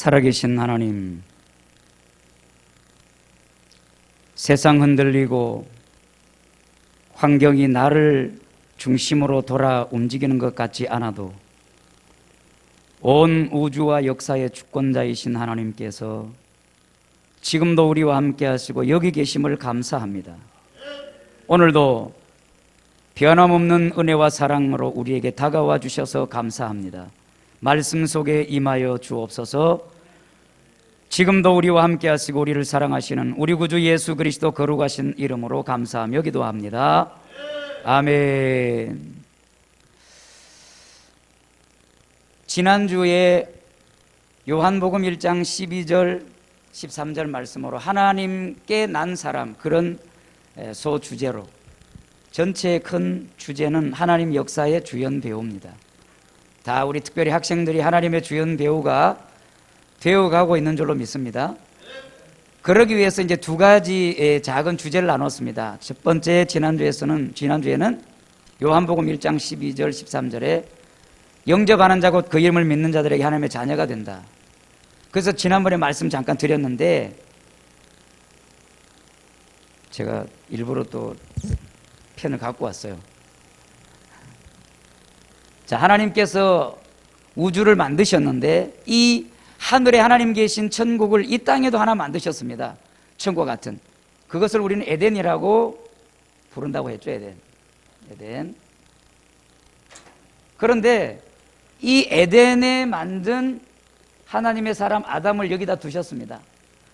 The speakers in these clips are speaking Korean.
살아계신 하나님, 세상 흔들리고 환경이 나를 중심으로 돌아 움직이는 것 같지 않아도 온 우주와 역사의 주권자이신 하나님께서 지금도 우리와 함께 하시고 여기 계심을 감사합니다. 오늘도 변함없는 은혜와 사랑으로 우리에게 다가와 주셔서 감사합니다. 말씀 속에 임하여 주옵소서. 지금도 우리와 함께 하시고 우리를 사랑하시는 우리 구주 예수 그리스도 거룩하신 이름으로 감사하며 기도합니다. 아멘. 지난주에 요한복음 1장 12절 13절 말씀으로 하나님께 난 사람, 그런 소주제로 전체의 큰 주제는 하나님 역사의 주연 배우입니다. 다 우리 특별히 학생들이 하나님의 주연 배우가 되어가고 있는 줄로 믿습니다. 그러기 위해서 이제 두 가지의 작은 주제를 나눴습니다. 첫 번째, 지난주에는 요한복음 1장 12절 13절에 영접하는 자 곧 그 이름을 믿는 자들에게 하나님의 자녀가 된다. 그래서 지난번에 말씀 잠깐 드렸는데 제가 일부러 또 펜을 갖고 왔어요. 자, 하나님께서 우주를 만드셨는데 이 하늘에 하나님 계신 천국을 이 땅에도 하나 만드셨습니다. 천국과 같은. 그것을 우리는 에덴이라고 부른다고 했죠. 에덴. 그런데 이 에덴에 만든 하나님의 사람 아담을 여기다 두셨습니다.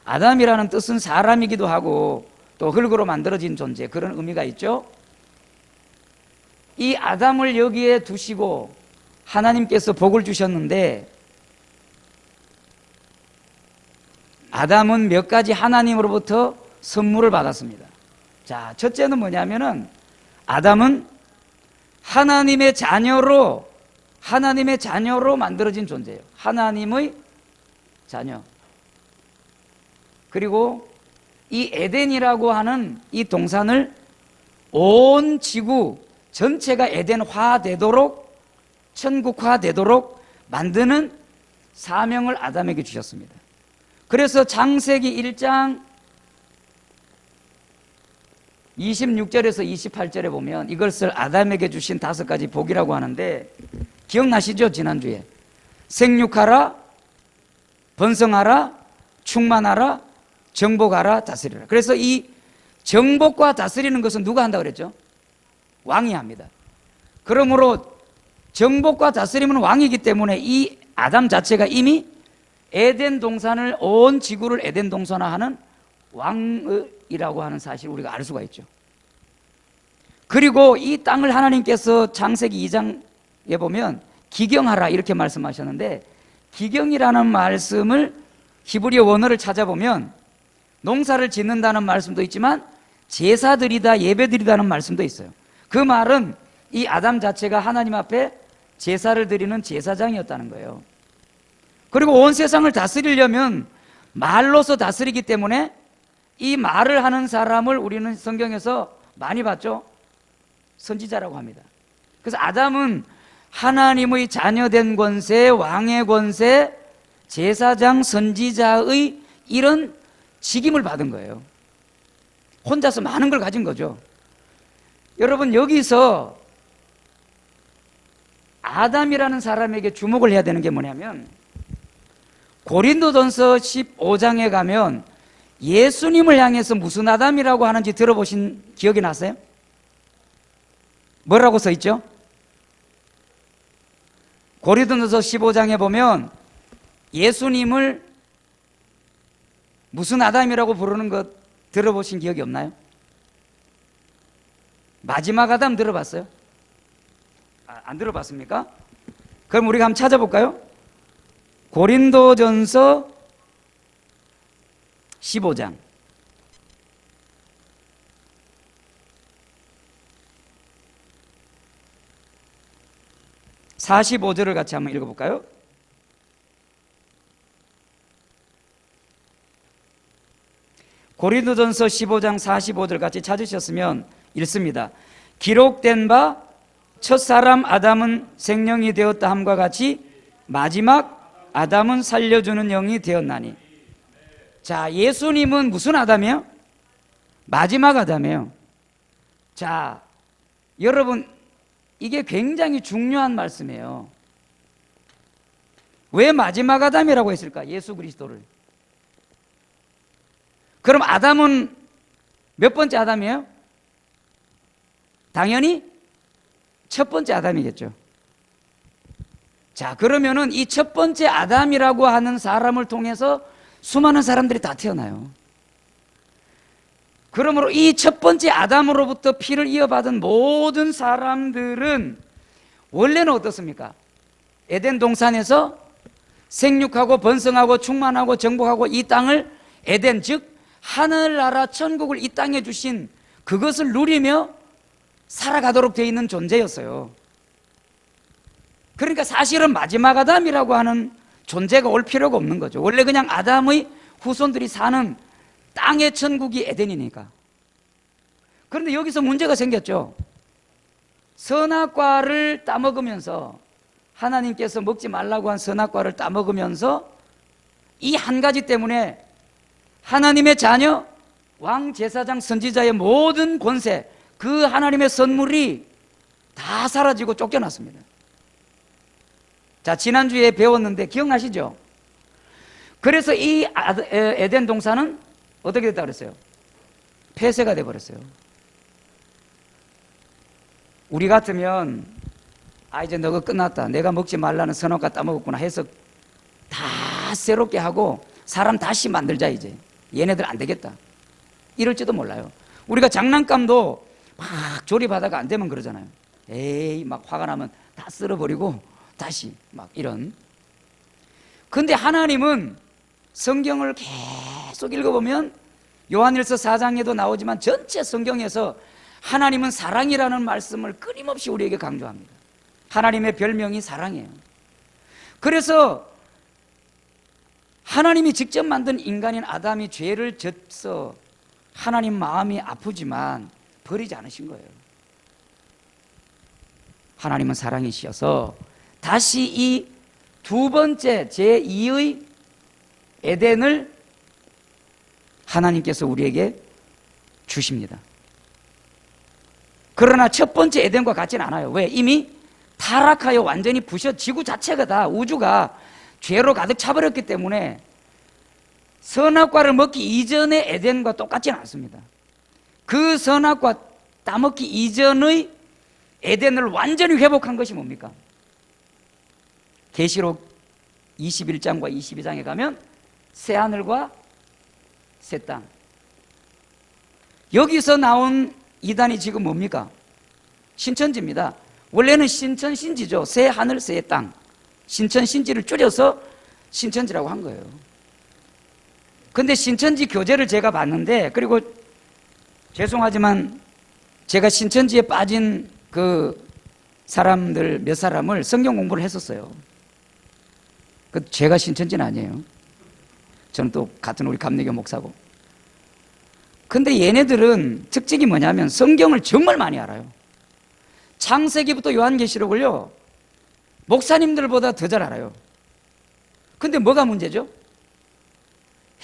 아담이라는 뜻은 사람이기도 하고 또 흙으로 만들어진 존재, 그런 의미가 있죠. 이 아담을 여기에 두시고 하나님께서 복을 주셨는데 아담은 몇 가지 하나님으로부터 선물을 받았습니다. 자, 첫째는 뭐냐면은 아담은 하나님의 자녀로 만들어진 존재예요. 하나님의 자녀. 그리고 이 에덴이라고 하는 이 동산을 온 지구 전체가 에덴화 되도록, 천국화 되도록 만드는 사명을 아담에게 주셨습니다. 그래서 창세기 1장 26절에서 28절에 보면 이것을 아담에게 주신 5가지 복이라고 하는데, 기억나시죠? 지난주에 생육하라, 번성하라, 충만하라, 정복하라, 다스리라. 그래서 이 정복과 다스리는 것은 누가 한다고 그랬죠? 왕이 합니다. 그러므로 정복과 다스림은 왕이기 때문에 이 아담 자체가 이미 에덴 동산을, 온 지구를 에덴 동산화하는 왕이라고 하는 사실을 우리가 알 수가 있죠. 그리고 이 땅을 하나님께서 창세기 2장에 보면 기경하라 이렇게 말씀하셨는데, 기경이라는 말씀을 히브리어 원어를 찾아보면 농사를 짓는다는 말씀도 있지만 제사드리다, 예배드리다는 말씀도 있어요. 그 말은 이 아담 자체가 하나님 앞에 제사를 드리는 제사장이었다는 거예요. 그리고 온 세상을 다스리려면 말로서 다스리기 때문에 이 말을 하는 사람을 우리는 성경에서 많이 봤죠. 선지자라고 합니다. 그래서 아담은 하나님의 자녀된 권세, 왕의 권세, 제사장, 선지자의 이런 직임을 받은 거예요. 혼자서 많은 걸 가진 거죠. 여러분, 여기서 아담이라는 사람에게 주목을 해야 되는 게 뭐냐면, 고린도전서 15장에 가면 예수님을 향해서 무슨 아담이라고 하는지 들어보신 기억이 나세요? 뭐라고 써 있죠? 고린도전서 15장에 보면 예수님을 무슨 아담이라고 부르는 것 들어보신 기억이 없나요? 마지막 아담 들어봤어요? 안 들어봤습니까? 그럼 우리가 한번 찾아볼까요? 고린도전서 15장 45절을 같이 한번 읽어볼까요? 고린도전서 15장 45절 같이 찾으셨으면 읽습니다. 기록된 바 첫사람 아담은 생명이 되었다 함과 같이 마지막 아담은 살려주는 영이 되었나니. 자, 예수님은 무슨 아담이에요? 마지막 아담이에요. 자, 여러분, 이게 굉장히 중요한 말씀이에요. 왜 마지막 아담이라고 했을까? 예수 그리스도를. 그럼 아담은 몇 번째 아담이에요? 당연히 첫 번째 아담이겠죠. 자, 그러면은 이 첫 번째 아담이라고 하는 사람을 통해서 수많은 사람들이 다 태어나요. 그러므로 이 첫 번째 아담으로부터 피를 이어받은 모든 사람들은 원래는 어떻습니까? 에덴 동산에서 생육하고 번성하고 충만하고 정복하고 이 땅을 에덴, 즉 하늘나라 천국을 이 땅에 주신 그것을 누리며 살아가도록 되어 있는 존재였어요. 그러니까 사실은 마지막 아담이라고 하는 존재가 올 필요가 없는 거죠. 원래 그냥 아담의 후손들이 사는 땅의 천국이 에덴이니까. 그런데 여기서 문제가 생겼죠. 선악과를 따먹으면서, 하나님께서 먹지 말라고 한 선악과를 따먹으면서 이 한 가지 때문에 하나님의 자녀, 왕, 제사장, 선지자의 모든 권세, 그 하나님의 선물이 다 사라지고 쫓겨났습니다. 자, 지난주에 배웠는데 기억나시죠? 그래서 이 에덴 동산은 어떻게 됐다 그랬어요? 폐쇄가 돼버렸어요. 우리 같으면 이제 너가 끝났다, 내가 먹지 말라는 선악과 따먹었구나 해서 다 새롭게 하고 사람 다시 만들자, 이제 얘네들 안 되겠다 이럴지도 몰라요. 우리가 장난감도 막 조립하다가 안 되면 그러잖아요. 에이, 막 화가 나면 다 쓸어버리고 다시 막 이런. 근데 하나님은 성경을 계속 읽어보면 요한일서 4장에도 나오지만 전체 성경에서 하나님은 사랑이라는 말씀을 끊임없이 우리에게 강조합니다. 하나님의 별명이 사랑이에요. 그래서 하나님이 직접 만든 인간인 아담이 죄를 져서 하나님 마음이 아프지만 버리지 않으신 거예요. 하나님은 사랑이시어서 다시 이 두 번째 제2의 에덴을 하나님께서 우리에게 주십니다. 그러나 첫 번째 에덴과 같지는 않아요. 왜? 이미 타락하여 완전히 부셔, 지구 자체가 다, 우주가 죄로 가득 차버렸기 때문에 선악과를 먹기 이전의 에덴과 똑같지는 않습니다. 그 선악과 따먹기 이전의 에덴을 완전히 회복한 것이 뭡니까? 계시록 21장과 22장에 가면 새하늘과 새 땅. 여기서 나온 이단이 지금 뭡니까? 신천지입니다. 원래는 신천신지죠. 새하늘 새 땅. 신천신지를 줄여서 신천지라고 한 거예요. 근데 신천지 교재를 제가 봤는데, 그리고 죄송하지만 제가 신천지에 빠진 그 사람들 몇 사람을 성경 공부를 했었어요. 제가 신천지는 아니에요. 저는 또 같은 우리 감리교 목사고. 근데 얘네들은 특징이 뭐냐면 성경을 정말 많이 알아요. 창세기부터 요한계시록을요, 목사님들보다 더 잘 알아요. 근데 뭐가 문제죠?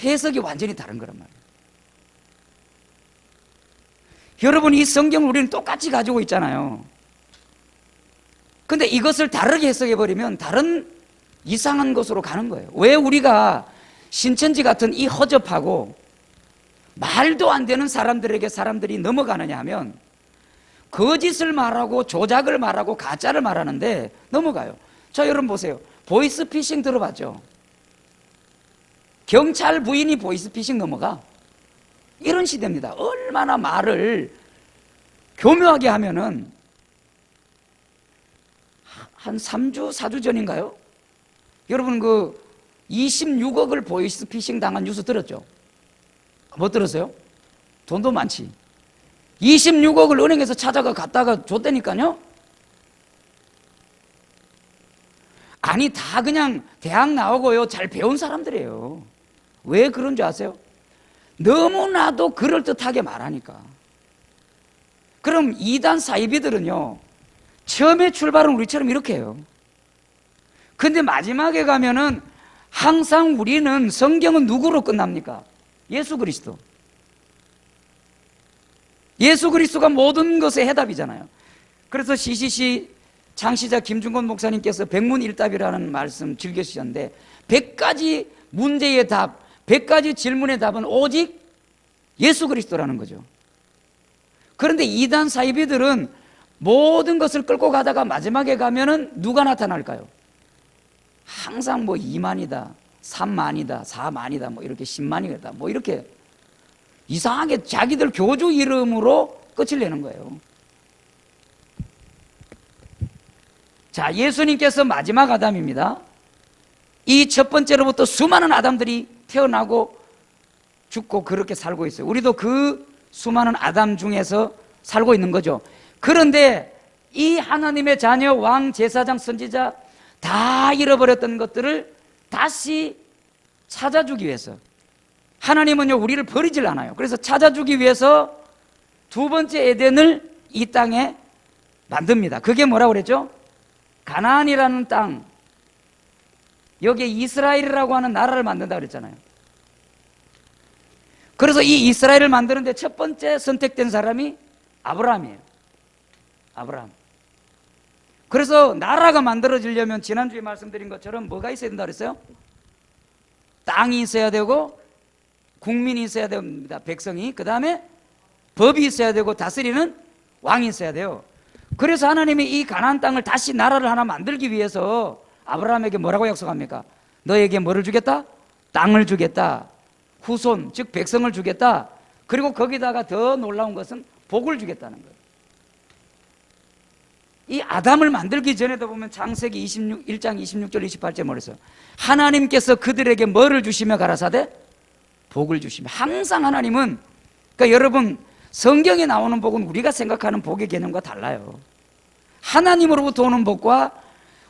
해석이 완전히 다른 거란 말이에요. 여러분, 이 성경을 우리는 똑같이 가지고 있잖아요. 근데 이것을 다르게 해석해버리면 다른 이상한 것으로 가는 거예요. 왜 우리가 신천지 같은 이 허접하고 말도 안 되는 사람들에게 사람들이 넘어가느냐 하면 거짓을 말하고 조작을 말하고 가짜를 말하는데 넘어가요. 자, 여러분 보세요. 보이스피싱 들어봤죠? 경찰 부인이 보이스피싱 넘어가. 이런 시대입니다. 얼마나 말을 교묘하게 하면은 한 3주, 4주 전인가요? 여러분 그 26억을 보이스피싱 당한 뉴스 들었죠? 못 들었어요? 돈도 많지. 26억을 은행에서 찾아가 갔다가 줬다니까요? 아니, 다 그냥 대학 나오고요, 잘 배운 사람들이에요. 왜 그런 줄 아세요? 너무나도 그럴듯하게 말하니까. 그럼 이단 사이비들은요, 처음에 출발은 우리처럼 이렇게 해요. 근데 마지막에 가면은 항상 우리는 성경은 누구로 끝납니까? 예수 그리스도. 예수 그리스도가 모든 것의 해답이잖아요. 그래서 CCC 창시자 김중건 목사님께서 백문일답이라는 말씀 즐겨 주셨는데 100가지 문제의 답, 100가지 질문의 답은 오직 예수 그리스도라는 거죠. 그런데 이단 사이비들은 모든 것을 끌고 가다가 마지막에 가면은 누가 나타날까요? 항상 뭐 2만이다, 3만이다, 4만이다, 뭐 이렇게 10만이다, 뭐 이렇게 이상하게 자기들 교주 이름으로 끝을 내는 거예요. 자, 예수님께서 마지막 아담입니다. 이 첫 번째로부터 수많은 아담들이 태어나고 죽고 그렇게 살고 있어요. 우리도 그 수많은 아담 중에서 살고 있는 거죠. 그런데 이 하나님의 자녀, 왕, 제사장, 선지자 다 잃어버렸던 것들을 다시 찾아주기 위해서, 하나님은요 우리를 버리질 않아요. 그래서 찾아주기 위해서 두 번째 에덴을 이 땅에 만듭니다. 그게 뭐라고 그랬죠? 가나안이라는 땅, 여기에 이스라엘이라고 하는 나라를 만든다 그랬잖아요. 그래서 이 이스라엘을 만드는데 첫 번째 선택된 사람이 아브라함이에요. 아브라함. 그래서 나라가 만들어지려면 지난주에 말씀드린 것처럼 뭐가 있어야 된다 그랬어요? 땅이 있어야 되고 국민이 있어야 됩니다. 백성이. 그 다음에 법이 있어야 되고 다스리는 왕이 있어야 돼요. 그래서 하나님이 이 가나안 땅을 다시 나라를 하나 만들기 위해서 아브라함에게 뭐라고 약속합니까? 너에게 뭐를 주겠다? 땅을 주겠다. 후손, 즉 백성을 주겠다. 그리고 거기다가 더 놀라운 것은 복을 주겠다는 거예요. 이 아담을 만들기 전에도 보면 창세기 1장 26절 28절 뭐랬어요? 하나님께서 그들에게 뭐를 주시며 가라사대? 복을 주시며. 항상 하나님은, 그러니까 여러분 성경에 나오는 복은 우리가 생각하는 복의 개념과 달라요. 하나님으로부터 오는 복과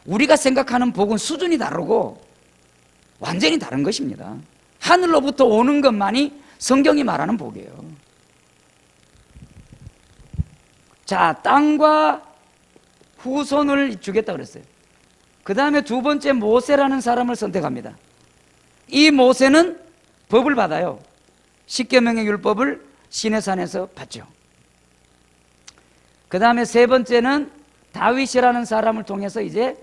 우리가 생각하는 복은 수준이 다르고 완전히 다른 것입니다. 하늘로부터 오는 것만이 성경이 말하는 복이에요. 자, 땅과 후손을 주겠다 그랬어요. 그 다음에 두 번째 모세라는 사람을 선택합니다. 이 모세는 법을 받아요. 십계명의 율법을 시내산에서 받죠. 그 다음에 세 번째는 다윗이라는 사람을 통해서 이제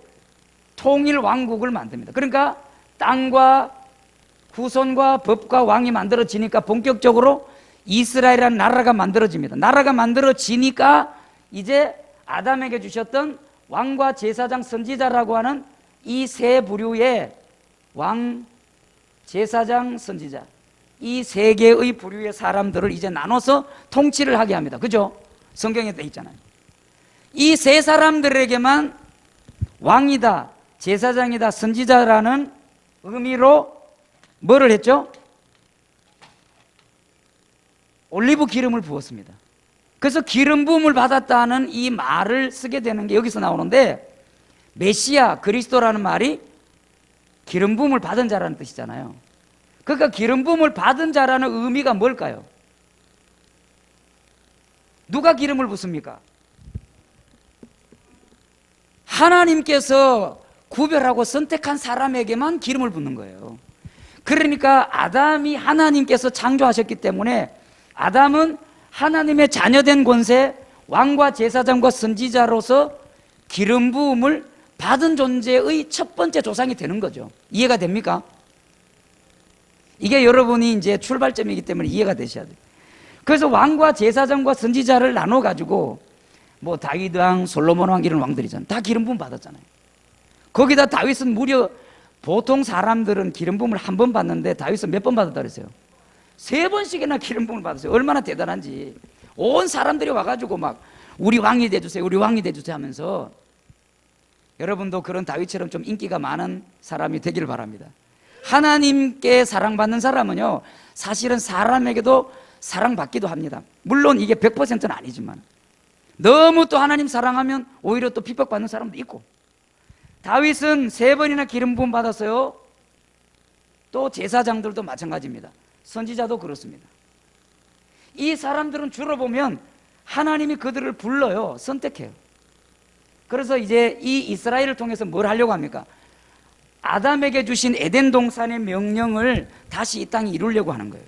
통일 왕국을 만듭니다. 그러니까 땅과 후손과 법과 왕이 만들어지니까 본격적으로 이스라엘이라는 나라가 만들어집니다. 나라가 만들어지니까 이제 아담에게 주셨던 왕과 제사장, 선지자라고 하는 이 세 부류의 왕, 제사장, 선지자, 이 세 개의 부류의 사람들을 이제 나눠서 통치를 하게 합니다. 그죠? 성경에 돼 있잖아요. 이 세 사람들에게만 왕이다, 제사장이다, 선지자라는 의미로 뭐를 했죠? 올리브 기름을 부었습니다. 그래서 기름 부음을 받았다는 이 말을 쓰게 되는 게 여기서 나오는데, 메시아, 그리스도라는 말이 기름 부음을 받은 자라는 뜻이잖아요. 그러니까 기름 부음을 받은 자라는 의미가 뭘까요? 누가 기름을 붓습니까? 하나님께서 구별하고 선택한 사람에게만 기름을 붓는 거예요. 그러니까 아담이 하나님께서 창조하셨기 때문에 아담은 하나님의 자녀된 권세, 왕과 제사장과 선지자로서 기름 부음을 받은 존재의 첫 번째 조상이 되는 거죠. 이해가 됩니까? 이게 여러분이 이제 출발점이기 때문에 이해가 되셔야 돼요. 그래서 왕과 제사장과 선지자를 나눠 가지고 뭐 다윗 왕, 솔로몬 왕 이런 왕들이잖아요. 다 기름 부음 받았잖아요. 거기다 다윗은 무려, 보통 사람들은 기름 부음을 한 번 받는데 다윗은 몇 번 받았다 그랬어요? 3번씩이나 기름 부음을 받았어요. 얼마나 대단한지. 온 사람들이 와가지고 막 우리 왕이 돼주세요, 우리 왕이 돼주세요 하면서. 여러분도 그런 다윗처럼 좀 인기가 많은 사람이 되기를 바랍니다. 하나님께 사랑받는 사람은요 사실은 사람에게도 사랑받기도 합니다. 물론 이게 100%는 아니지만 너무 또 하나님 사랑하면 오히려 또 핍박받는 사람도 있고. 다윗은 3번이나 기름 부음 받았어요. 또 제사장들도 마찬가지입니다. 선지자도 그렇습니다. 이 사람들은 주로 보면 하나님이 그들을 불러요. 선택해요. 그래서 이제 이 이스라엘을 통해서 뭘 하려고 합니까? 아담에게 주신 에덴 동산의 명령을 다시 이 땅에 이루려고 하는 거예요.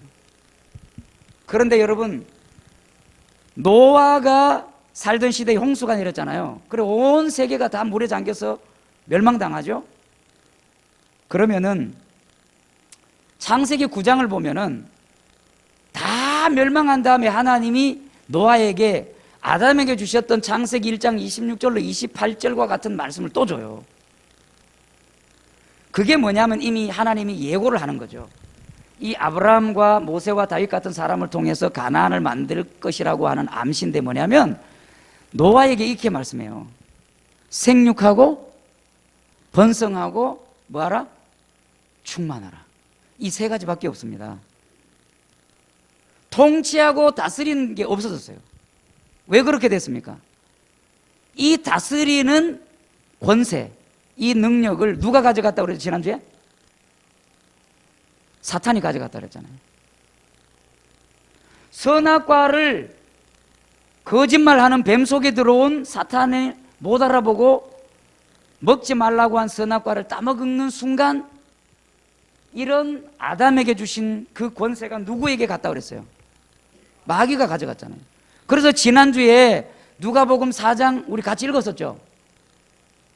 그런데 여러분, 노아가 살던 시대에 홍수가 내렸잖아요. 그리고 온 세계가 다 물에 잠겨서 멸망당하죠. 그러면은 창세기 9장을 보면은 다 멸망한 다음에 하나님이 노아에게 아담에게 주셨던 창세기 1장 26절로 28절과 같은 말씀을 또 줘요. 그게 뭐냐면 이미 하나님이 예고를 하는 거죠. 이 아브라함과 모세와 다윗 같은 사람을 통해서 가나안을 만들 것이라고 하는 암시인데 뭐냐면 노아에게 이렇게 말씀해요. 생육하고 번성하고 뭐하라? 충만하라. 이 세 가지밖에 없습니다. 통치하고 다스리는 게 없어졌어요. 왜 그렇게 됐습니까? 이 다스리는 권세, 이 능력을 누가 가져갔다고 그랬죠, 지난주에? 사탄이 가져갔다 그랬잖아요. 선악과를 거짓말하는 뱀 속에 들어온 사탄이 못 알아보고 먹지 말라고 한 선악과를 따먹는 순간 이런 아담에게 주신 그 권세가 누구에게 갔다 그랬어요? 마귀가 가져갔잖아요. 그래서 지난주에 누가복음 4장 우리 같이 읽었었죠.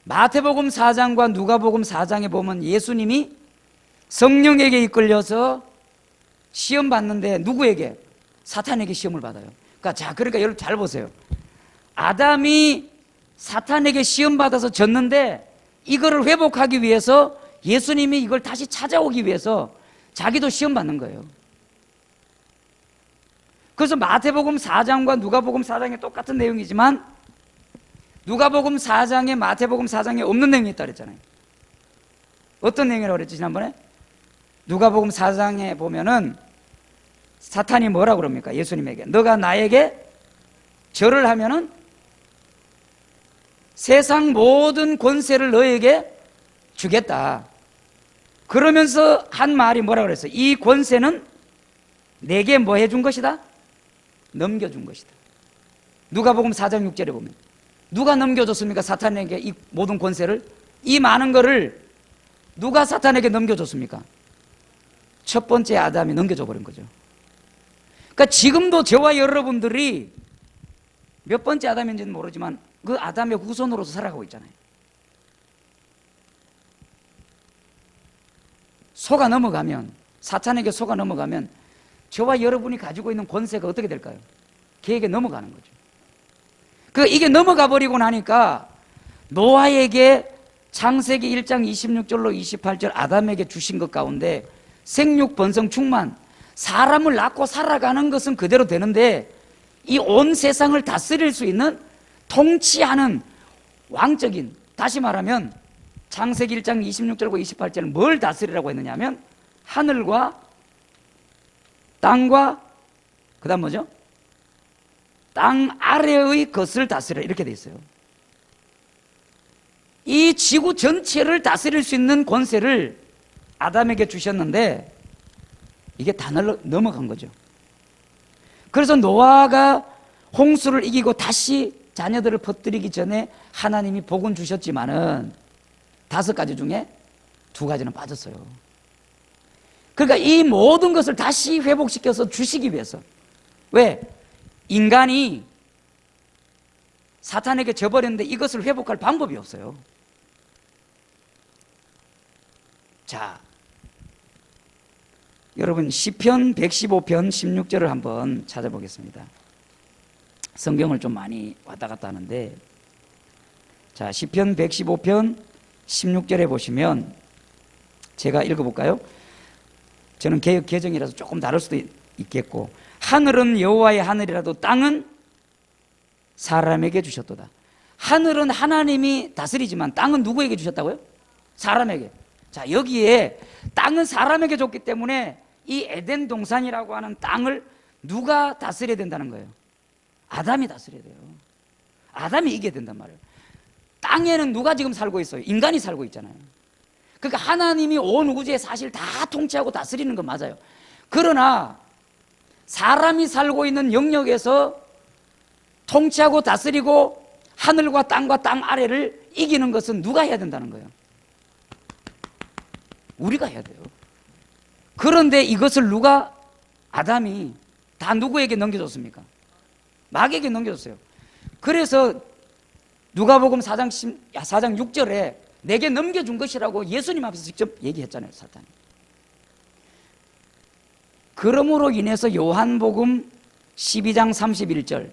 마태복음 4장과 누가복음 4장에 보면 예수님이 성령에게 이끌려서 시험 받는데 누구에게? 사탄에게 시험을 받아요. 그러니까 여러분 잘 보세요. 아담이 사탄에게 시험 받아서 졌는데 이거를 회복하기 위해서 예수님이 이걸 다시 찾아오기 위해서 자기도 시험 받는 거예요. 그래서 마태복음 4장과 누가복음 4장에 똑같은 내용이지만 누가복음 4장에 마태복음 4장에 없는 내용이 있다 그랬잖아요. 어떤 내용이라고 그랬지 지난번에? 누가복음 4장에 보면은 사탄이 뭐라고 그럽니까? 예수님에게 너가 나에게 절을 하면은 세상 모든 권세를 너에게 주겠다. 그러면서 한 말이 뭐라고 그랬어요? 이 권세는 내게 뭐 해준 것이다? 넘겨준 것이다. 누가복음 4장 6절에 보면 누가 넘겨줬습니까? 사탄에게 이 모든 권세를, 이 많은 거를 누가 사탄에게 넘겨줬습니까? 첫 번째 아담이 넘겨줘 버린 거죠. 그러니까 지금도 저와 여러분들이 몇 번째 아담인지는 모르지만 그 아담의 후손으로서 살아가고 있잖아요. 속아 넘어가면, 사탄에게 속아 넘어가면 저와 여러분이 가지고 있는 권세가 어떻게 될까요? 걔에게 넘어가는 거죠. 이게 넘어가 버리고 나니까 노아에게 창세기 1장 26절로 28절 아담에게 주신 것 가운데 생육, 번성, 충만, 사람을 낳고 살아가는 것은 그대로 되는데 이 온 세상을 다스릴 수 있는 통치하는 왕적인, 다시 말하면 창세기 1장 26절과 28절은 뭘 다스리라고 했느냐 하면 하늘과 땅과 그 다음 뭐죠? 땅 아래의 것을 다스리라 이렇게 돼 있어요. 이 지구 전체를 다스릴 수 있는 권세를 아담에게 주셨는데 이게 다 넘어간 거죠. 그래서 노아가 홍수를 이기고 다시 자녀들을 퍼뜨리기 전에 하나님이 복은 주셨지만은 5가지 중에 2가지는 빠졌어요. 그러니까 이 모든 것을 다시 회복시켜서 주시기 위해서. 왜? 인간이 사탄에게 져버렸는데 이것을 회복할 방법이 없어요. 자, 여러분 시편 115편 16절을 한번 찾아보겠습니다. 성경을 좀 많이 왔다 갔다 하는데, 자, 시편 115편 16절에 보시면 제가 읽어볼까요? 저는 개역 개정이라서 조금 다를 수도 있겠고, 하늘은 여호와의 하늘이라도 땅은 사람에게 주셨도다. 하늘은 하나님이 다스리지만 땅은 누구에게 주셨다고요? 사람에게. 자, 여기에 땅은 사람에게 줬기 때문에 이 에덴 동산이라고 하는 땅을 누가 다스려야 된다는 거예요? 아담이 다스려야 돼요. 아담이 이겨야 된단 말이에요. 땅에는 누가 지금 살고 있어요? 인간이 살고 있잖아요. 그러니까 하나님이 온 우주에 사실 다 통치하고 다스리는 건 맞아요. 그러나 사람이 살고 있는 영역에서 통치하고 다스리고 하늘과 땅과 땅 아래를 이기는 것은 누가 해야 된다는 거예요? 우리가 해야 돼요. 그런데 이것을 아담이 다 누구에게 넘겨줬습니까? 마귀에게 넘겨줬어요. 그래서 누가복음 4장 6절에 내게 넘겨준 것이라고 예수님 앞에서 직접 얘기했잖아요, 사탄이. 그러므로 인해서 요한복음 12장 31절,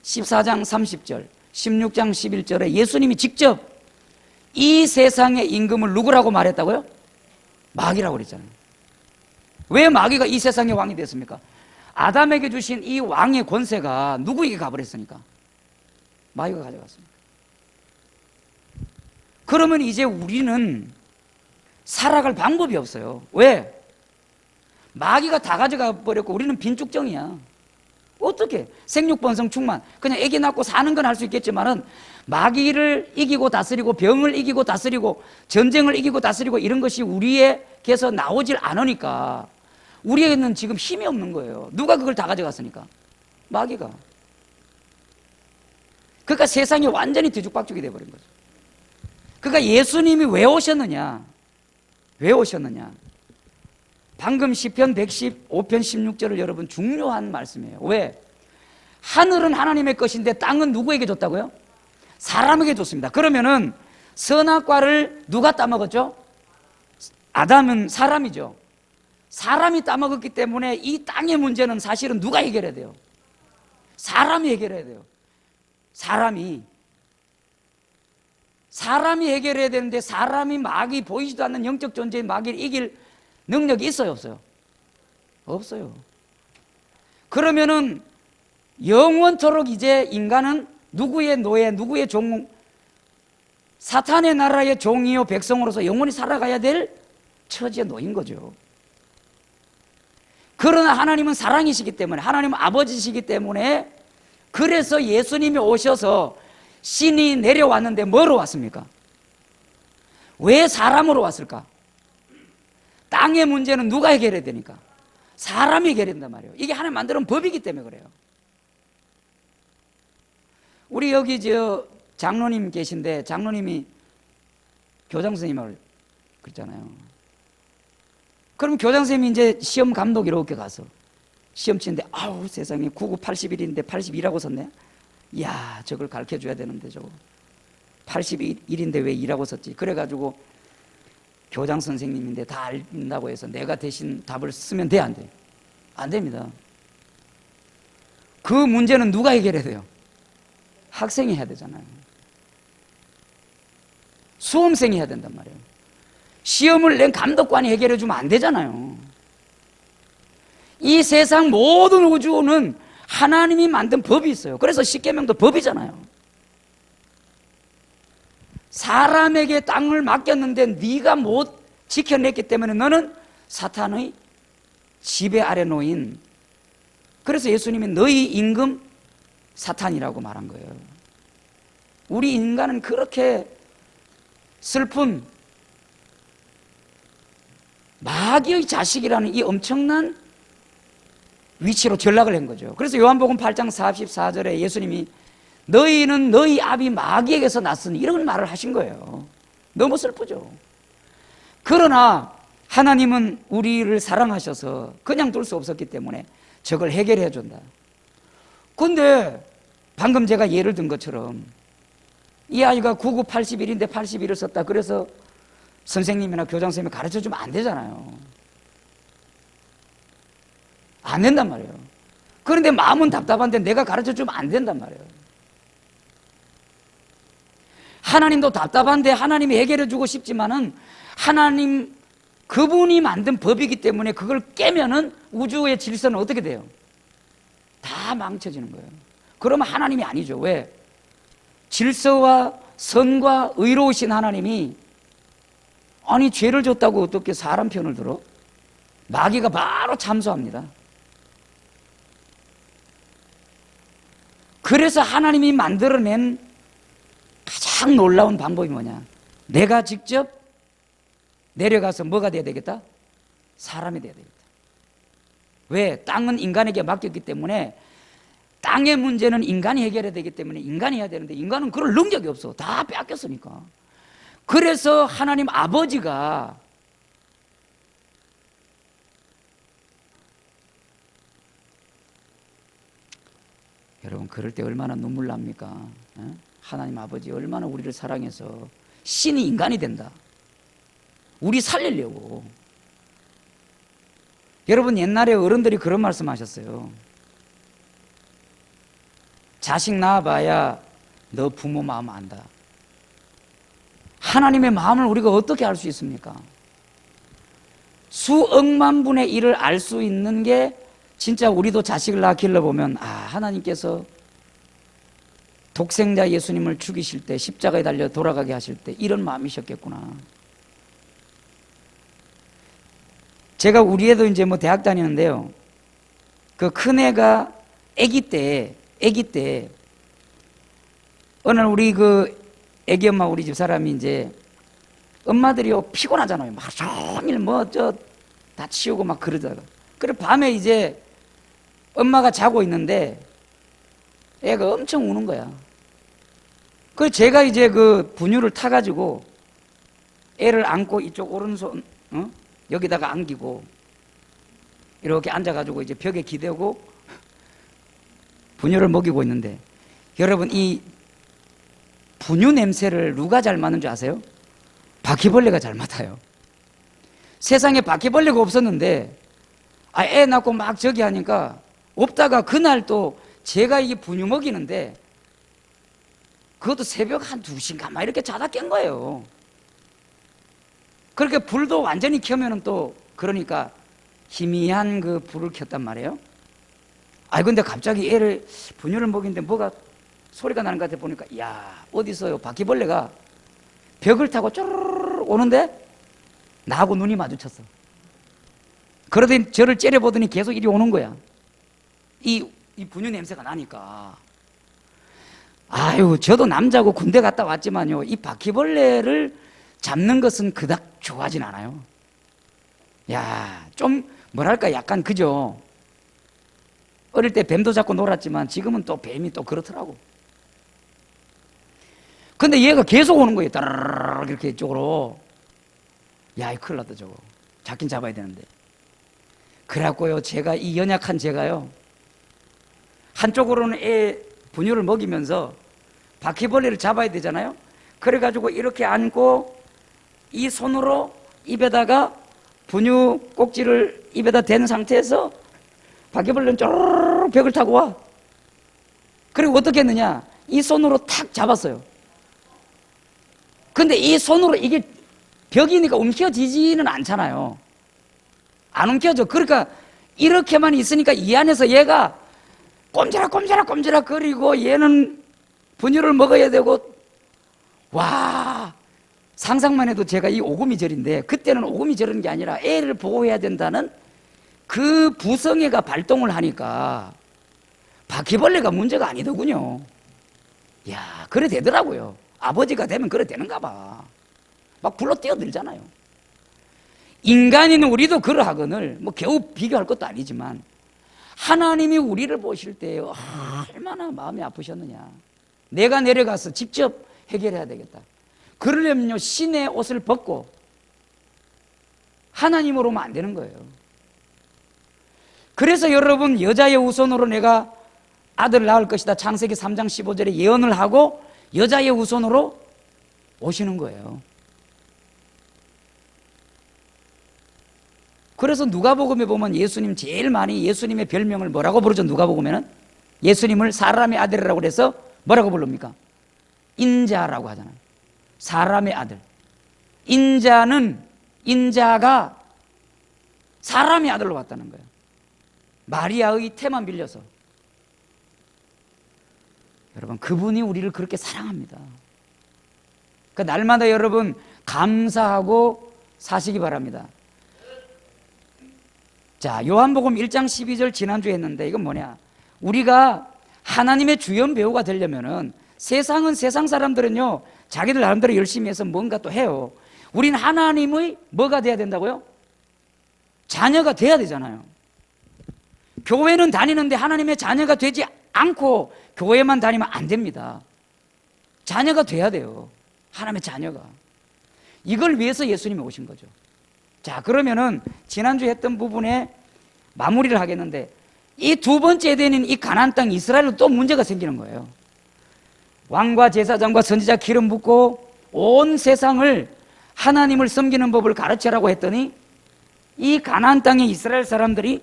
14장 30절, 16장 11절에 예수님이 직접 이 세상의 임금을 누구라고 말했다고요? 마귀라고 그랬잖아요. 왜 마귀가 이 세상의 왕이 됐습니까? 아담에게 주신 이 왕의 권세가 누구에게 가버렸으니까? 마귀가 가져갔습니다. 그러면 이제 우리는 살아갈 방법이 없어요. 왜? 마귀가 다 가져가 버렸고 우리는 빈축정이야. 어떻게? 생육번성 충만. 그냥 아기 낳고 사는 건 할 수 있겠지만은 마귀를 이기고 다스리고 병을 이기고 다스리고 전쟁을 이기고 다스리고 이런 것이 우리에게서 나오질 않으니까 우리에게는 지금 힘이 없는 거예요. 누가 그걸 다 가져갔으니까? 마귀가. 그러니까 세상이 완전히 뒤죽박죽이 돼버린 거죠. 그러니까 예수님이 왜 오셨느냐? 왜 오셨느냐? 방금 시편 115편 16절을 여러분 중요한 말씀이에요. 왜? 하늘은 하나님의 것인데 땅은 누구에게 줬다고요? 사람에게 줬습니다. 그러면은 선악과를 누가 따먹었죠? 아담은 사람이죠. 사람이 따먹었기 때문에 이 땅의 문제는 사실은 누가 해결해야 돼요? 사람이 해결해야 돼요. 사람이 해결해야 되는데 사람이 마귀 보이지도 않는 영적 존재인 마귀를 이길 능력이 있어요, 없어요? 없어요. 그러면은 영원토록 이제 인간은 누구의 노예, 누구의 종, 사탄의 나라의 종이요 백성으로서 영원히 살아가야 될 처지에 놓인 거죠. 그러나 하나님은 사랑이시기 때문에, 하나님은 아버지시기 때문에, 그래서 예수님이 오셔서 신이 내려왔는데 뭐로 왔습니까? 왜 사람으로 왔을까? 땅의 문제는 누가 해결해야 되니까? 사람이 해결한단 말이에요. 이게 하나님 만드는 법이기 때문에 그래요. 우리 여기 장로님 계신데 장로님이 교장 선생님을 그랬잖아요. 그럼 교장 선생님이 이제 시험 감독 이렇게 가서 시험 치는데 아우 세상에 99, 81인데 82라고 썼네. 이야 저걸 가르쳐줘야 되는데 저거 81인데 왜 2라고 썼지? 그래가지고 교장 선생님인데 다 알린다고 해서 내가 대신 답을 쓰면 돼? 안 돼? 안 됩니다. 그 문제는 누가 해결해야 돼요? 학생이 해야 되잖아요. 수험생이 해야 된단 말이에요. 시험을 낸 감독관이 해결해 주면 안 되잖아요. 이 세상 모든 우주는 하나님이 만든 법이 있어요. 그래서 십계명도 법이잖아요. 사람에게 땅을 맡겼는데 네가 못 지켜냈기 때문에 너는 사탄의 지배 아래 놓인, 그래서 예수님이 너희 임금 사탄이라고 말한 거예요. 우리 인간은 그렇게 슬픈 마귀의 자식이라는 이 엄청난 위치로 전락을 한 거죠. 그래서 요한복음 8장 44절에 예수님이 너희는 너희 아비 마귀에게서 났으니 이런 말을 하신 거예요. 너무 슬프죠. 그러나 하나님은 우리를 사랑하셔서 그냥 둘 수 없었기 때문에 저걸 해결해 준다. 근데 방금 제가 예를 든 것처럼 이 아이가 99, 81인데 81을 썼다. 그래서 선생님이나 교장 선생님이 가르쳐 주면 안 되잖아요. 안 된단 말이에요. 그런데 마음은 답답한데 내가 가르쳐 주면 안 된단 말이에요. 하나님도 답답한데 하나님이 해결해 주고 싶지만은 하나님 그분이 만든 법이기 때문에 그걸 깨면은 우주의 질서는 어떻게 돼요? 다 망쳐지는 거예요. 그러면 하나님이 아니죠. 왜? 질서와 선과 의로우신 하나님이 아니 죄를 졌다고 어떻게 사람 편을 들어? 마귀가 바로 참소합니다. 그래서 하나님이 만들어낸 가장 놀라운 방법이 뭐냐? 내가 직접 내려가서 뭐가 돼야 되겠다? 사람이 돼야 되겠다. 왜? 땅은 인간에게 맡겼기 때문에 땅의 문제는 인간이 해결해야 되기 때문에 인간이 해야 되는데 인간은 그럴 능력이 없어. 다 뺏겼으니까. 그래서 하나님 아버지가 여러분, 그럴 때 얼마나 눈물 납니까? 하나님 아버지 얼마나 우리를 사랑해서 신이 인간이 된다, 우리 살리려고. 여러분, 옛날에 어른들이 그런 말씀하셨어요. 자식 낳아봐야 너 부모 마음 안다. 하나님의 마음을 우리가 어떻게 알 수 있습니까? 수억만 분의 1을 알 수 있는 게 진짜 우리도 자식을 낳아 길러보면, 아, 하나님께서 독생자 예수님을 죽이실 때, 십자가에 달려 돌아가게 하실 때 이런 마음이셨겠구나. 제가 우리 애도 이제 뭐 대학 다니는데요, 그 큰애가 아기 때 어느 날 우리 그 애기 엄마, 우리 집 사람이 이제, 엄마들이요 피곤하잖아요. 막 종일 뭐 저 다 치우고 막 그러다가, 그래 밤에 이제 엄마가 자고 있는데 애가 엄청 우는 거야. 그래서 제가 이제 그 분유를 타가지고 애를 안고 이쪽 오른손 여기다가 안기고 이렇게 앉아가지고 이제 벽에 기대고 분유를 먹이고 있는데, 여러분, 이 분유 냄새를 누가 잘 맡는 줄 아세요? 바퀴벌레가 잘 맡아요. 세상에 바퀴벌레가 없었는데 애 낳고 막 저기 하니까 없다가 그날 또 제가 이 분유 먹이는데, 그것도 새벽 한 2시인가 막 이렇게 자다 깬 거예요. 그렇게 불도 완전히 켜면은 또 그러니까 희미한 그 불을 켰단 말이에요. 근데 갑자기 애를 분유를 먹이는데 뭐가 소리가 나는 것 같아 보니까, 야, 어디서요 바퀴벌레가 벽을 타고 쪼르르 오는데 나하고 눈이 마주쳤어. 그러더니 저를 째려보더니 계속 이리 오는 거야. 이 분유 냄새가 나니까. 아유, 저도 남자고 군대 갔다 왔지만요, 이 바퀴벌레를 잡는 것은 그닥 좋아하진 않아요. 야, 좀 뭐랄까 약간, 그죠? 어릴 때 뱀도 잡고 놀았지만 지금은 또 뱀이 또 그렇더라고. 근데 얘가 계속 오는 거예요. 따라라락 이렇게 이쪽으로. 야, 이 큰일 났다 저거. 잡긴 잡아야 되는데. 그래갖고요, 제가 이 연약한 제가요, 한쪽으로는 애 분유를 먹이면서 바퀴벌레를 잡아야 되잖아요. 그래가지고 이렇게 안고 이 손으로 입에다가 분유 꼭지를 입에다 댄 상태에서 바퀴벌레는 쪼르르 벽을 타고 와. 그리고 어떻게 했느냐, 이 손으로 탁 잡았어요. 근데 이 손으로, 이게 벽이니까 움켜쥐지는 않잖아요. 안 움켜져. 그러니까 이렇게만 있으니까 이 안에서 얘가 꼼지락 거리고 얘는 분유를 먹어야 되고, 와, 상상만 해도 제가 이 오구미절인데, 그때는 오구미절인 게 아니라 애를 보호해야 된다는 그 부성애가 발동을 하니까 바퀴벌레가 문제가 아니더군요. 야, 그래 되더라고요. 아버지가 되면 그래 되는가 봐. 막 불러 뛰어들잖아요. 인간인 우리도 그러하거늘 뭐 겨우 비교할 것도 아니지만, 하나님이 우리를 보실 때 얼마나 마음이 아프셨느냐. 내가 내려가서 직접 해결해야 되겠다. 그러려면요, 신의 옷을 벗고 하나님으로 오면 안 되는 거예요. 그래서 여러분, 여자의 후손으로 내가 아들을 낳을 것이다, 창세기 3장 15절에 예언을 하고 여자의 후손으로 오시는 거예요. 그래서 누가복음에 보면 예수님 제일 많이 예수님의 별명을 뭐라고 부르죠? 누가복음에는 예수님을 사람의 아들이라고 해서 뭐라고 부릅니까? 인자라고 하잖아요. 사람의 아들. 인자가 사람의 아들로 왔다는 거예요. 마리아의 태만 빌려서. 여러분, 그분이 우리를 그렇게 사랑합니다. 그러니까 날마다 여러분 감사하고 사시기 바랍니다. 자, 요한복음 1장 12절 지난주에 했는데, 이건 뭐냐, 우리가 하나님의 주연 배우가 되려면은, 세상 사람들은요 자기들 나름대로 열심히 해서 뭔가 또 해요. 우린 하나님의 뭐가 돼야 된다고요? 자녀가 돼야 되잖아요. 교회는 다니는데 하나님의 자녀가 되지 않고 교회만 다니면 안 됩니다. 자녀가 돼야 돼요. 하나님의 자녀가. 이걸 위해서 예수님이 오신 거죠. 자, 그러면은 지난주에 했던 부분에 마무리를 하겠는데, 이 두 번째 에덴인 이 가나안 땅 이스라엘은 또 문제가 생기는 거예요. 왕과 제사장과 선지자 기름 붓고 온 세상을 하나님을 섬기는 법을 가르치라고 했더니 이 가나안 땅의 이스라엘 사람들이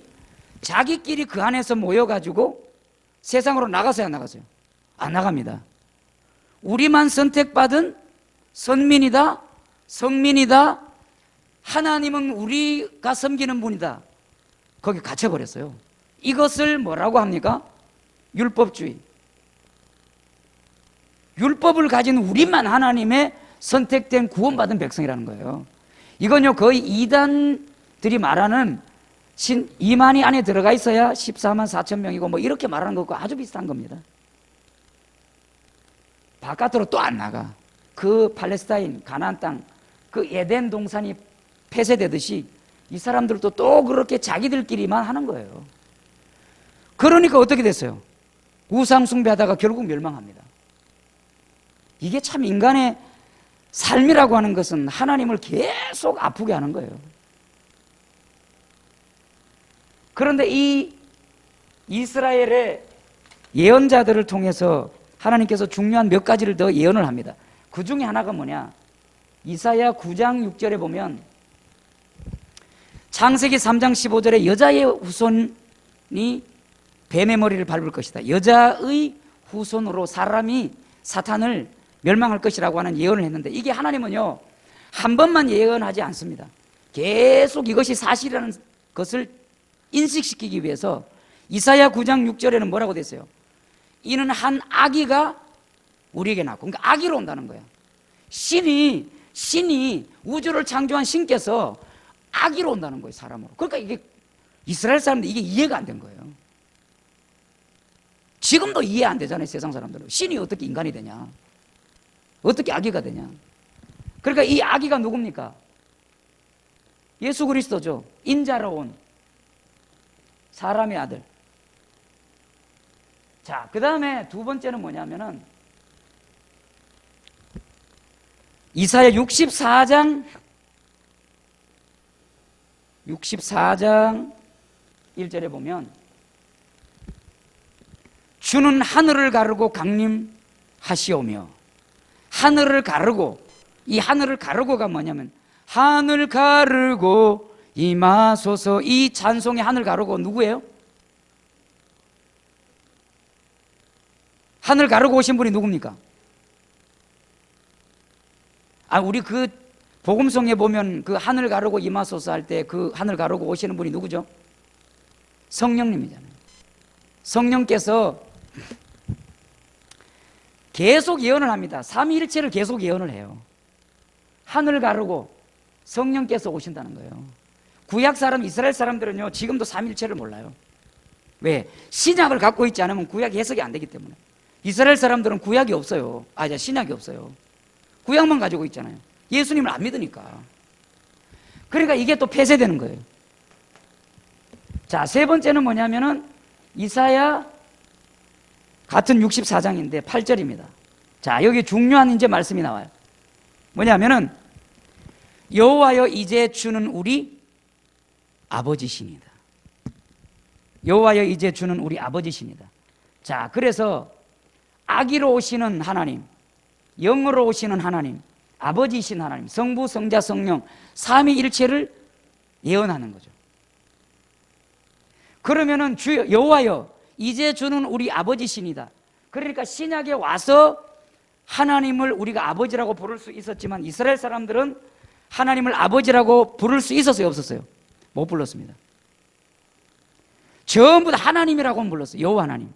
자기끼리 그 안에서 모여가지고 세상으로 나가서야 나가세요? 안 나갑니다. 우리만 선택받은 선민이다, 성민이다, 하나님은 우리가 섬기는 분이다. 거기 갇혀버렸어요. 이것을 뭐라고 합니까? 율법주의. 율법을 가진 우리만 하나님의 선택된 구원받은 백성이라는 거예요. 이건요 거의 이단들이 말하는 이만희 안에 들어가 있어야 14만 4천 명이고 뭐 이렇게 말하는 것과 아주 비슷한 겁니다. 바깥으로 또 안 나가. 그 팔레스타인 가나안 땅 그 에덴 동산이 폐쇄되듯이 이 사람들도 또 그렇게 자기들끼리만 하는 거예요. 그러니까 어떻게 됐어요? 우상 숭배하다가 결국 멸망합니다. 이게 참 인간의 삶이라고 하는 것은 하나님을 계속 아프게 하는 거예요. 그런데 이 이스라엘의 예언자들을 통해서 하나님께서 중요한 몇 가지를 더 예언을 합니다. 그 중에 하나가 뭐냐? 이사야 9장 6절에 보면 창세기 3장 15절에 여자의 후손이 뱀의 머리를 밟을 것이다. 여자의 후손으로 사람이 사탄을 멸망할 것이라고 하는 예언을 했는데 이게 하나님은요 한 번만 예언하지 않습니다. 계속 이것이 사실이라는 것을 인식시키기 위해서 이사야 9장 6절에는 뭐라고 됐어요? 이는 한 아기가 우리에게 낳고, 그러니까 아기로 온다는 거야. 신이 우주를 창조한 신께서 아기로 온다는 거예요, 사람으로. 그러니까 이게 이스라엘 사람들 이게 이해가 안 된 거예요. 지금도 이해 안 되잖아요, 세상 사람들은. 신이 어떻게 인간이 되냐? 어떻게 아기가 되냐? 그러니까 이 아기가 누굽니까? 예수 그리스도죠. 인자로 온 사람의 아들. 자, 그 다음에 두 번째는 뭐냐면은 이사야 64장 1절에 보면 주는 하늘을 가르고 강림하시오며, 하늘을 가르고, 이 하늘을 가르고가 뭐냐면 하늘 가르고 임하소서. 이 찬송의 하늘 가르고 누구예요? 하늘 가르고 오신 분이 누굽니까? 우리 그 복음성에 보면 그 하늘 가르고 임하소서 할 때 그 하늘 가르고 오시는 분이 누구죠? 성령님이잖아요. 성령께서 계속 예언을 합니다. 삼위일체를 계속 예언을 해요. 하늘 가르고 성령께서 오신다는 거예요. 구약 사람, 이스라엘 사람들은요 지금도 삼위일체를 몰라요. 왜? 신약을 갖고 있지 않으면 구약 해석이 안 되기 때문에. 이스라엘 사람들은 구약이 없어요. 신약이 없어요. 구약만 가지고 있잖아요. 예수님을 안 믿으니까. 그러니까 이게 또 폐쇄되는 거예요. 자, 세 번째는 뭐냐면은 이사야 같은 64장인데 8절입니다. 자, 여기 중요한 이제 말씀이 나와요. 뭐냐면은 여호와여 이제 주는 우리 아버지시니다. 여호와여 이제 주는 우리 아버지시니다. 자, 그래서 아기로 오시는 하나님, 영으로 오시는 하나님, 아버지이신 하나님, 성부, 성자, 성령 삼위일체를 예언하는 거죠. 그러면은 주 여호와여 이제 주는 우리 아버지시니다. 그러니까 신약에 와서 하나님을 우리가 아버지라고 부를 수 있었지만 이스라엘 사람들은 하나님을 아버지라고 부를 수 있었어요, 없었어요? 못 불렀습니다. 전부 다 하나님이라고는 불렀어요. 여호와 하나님.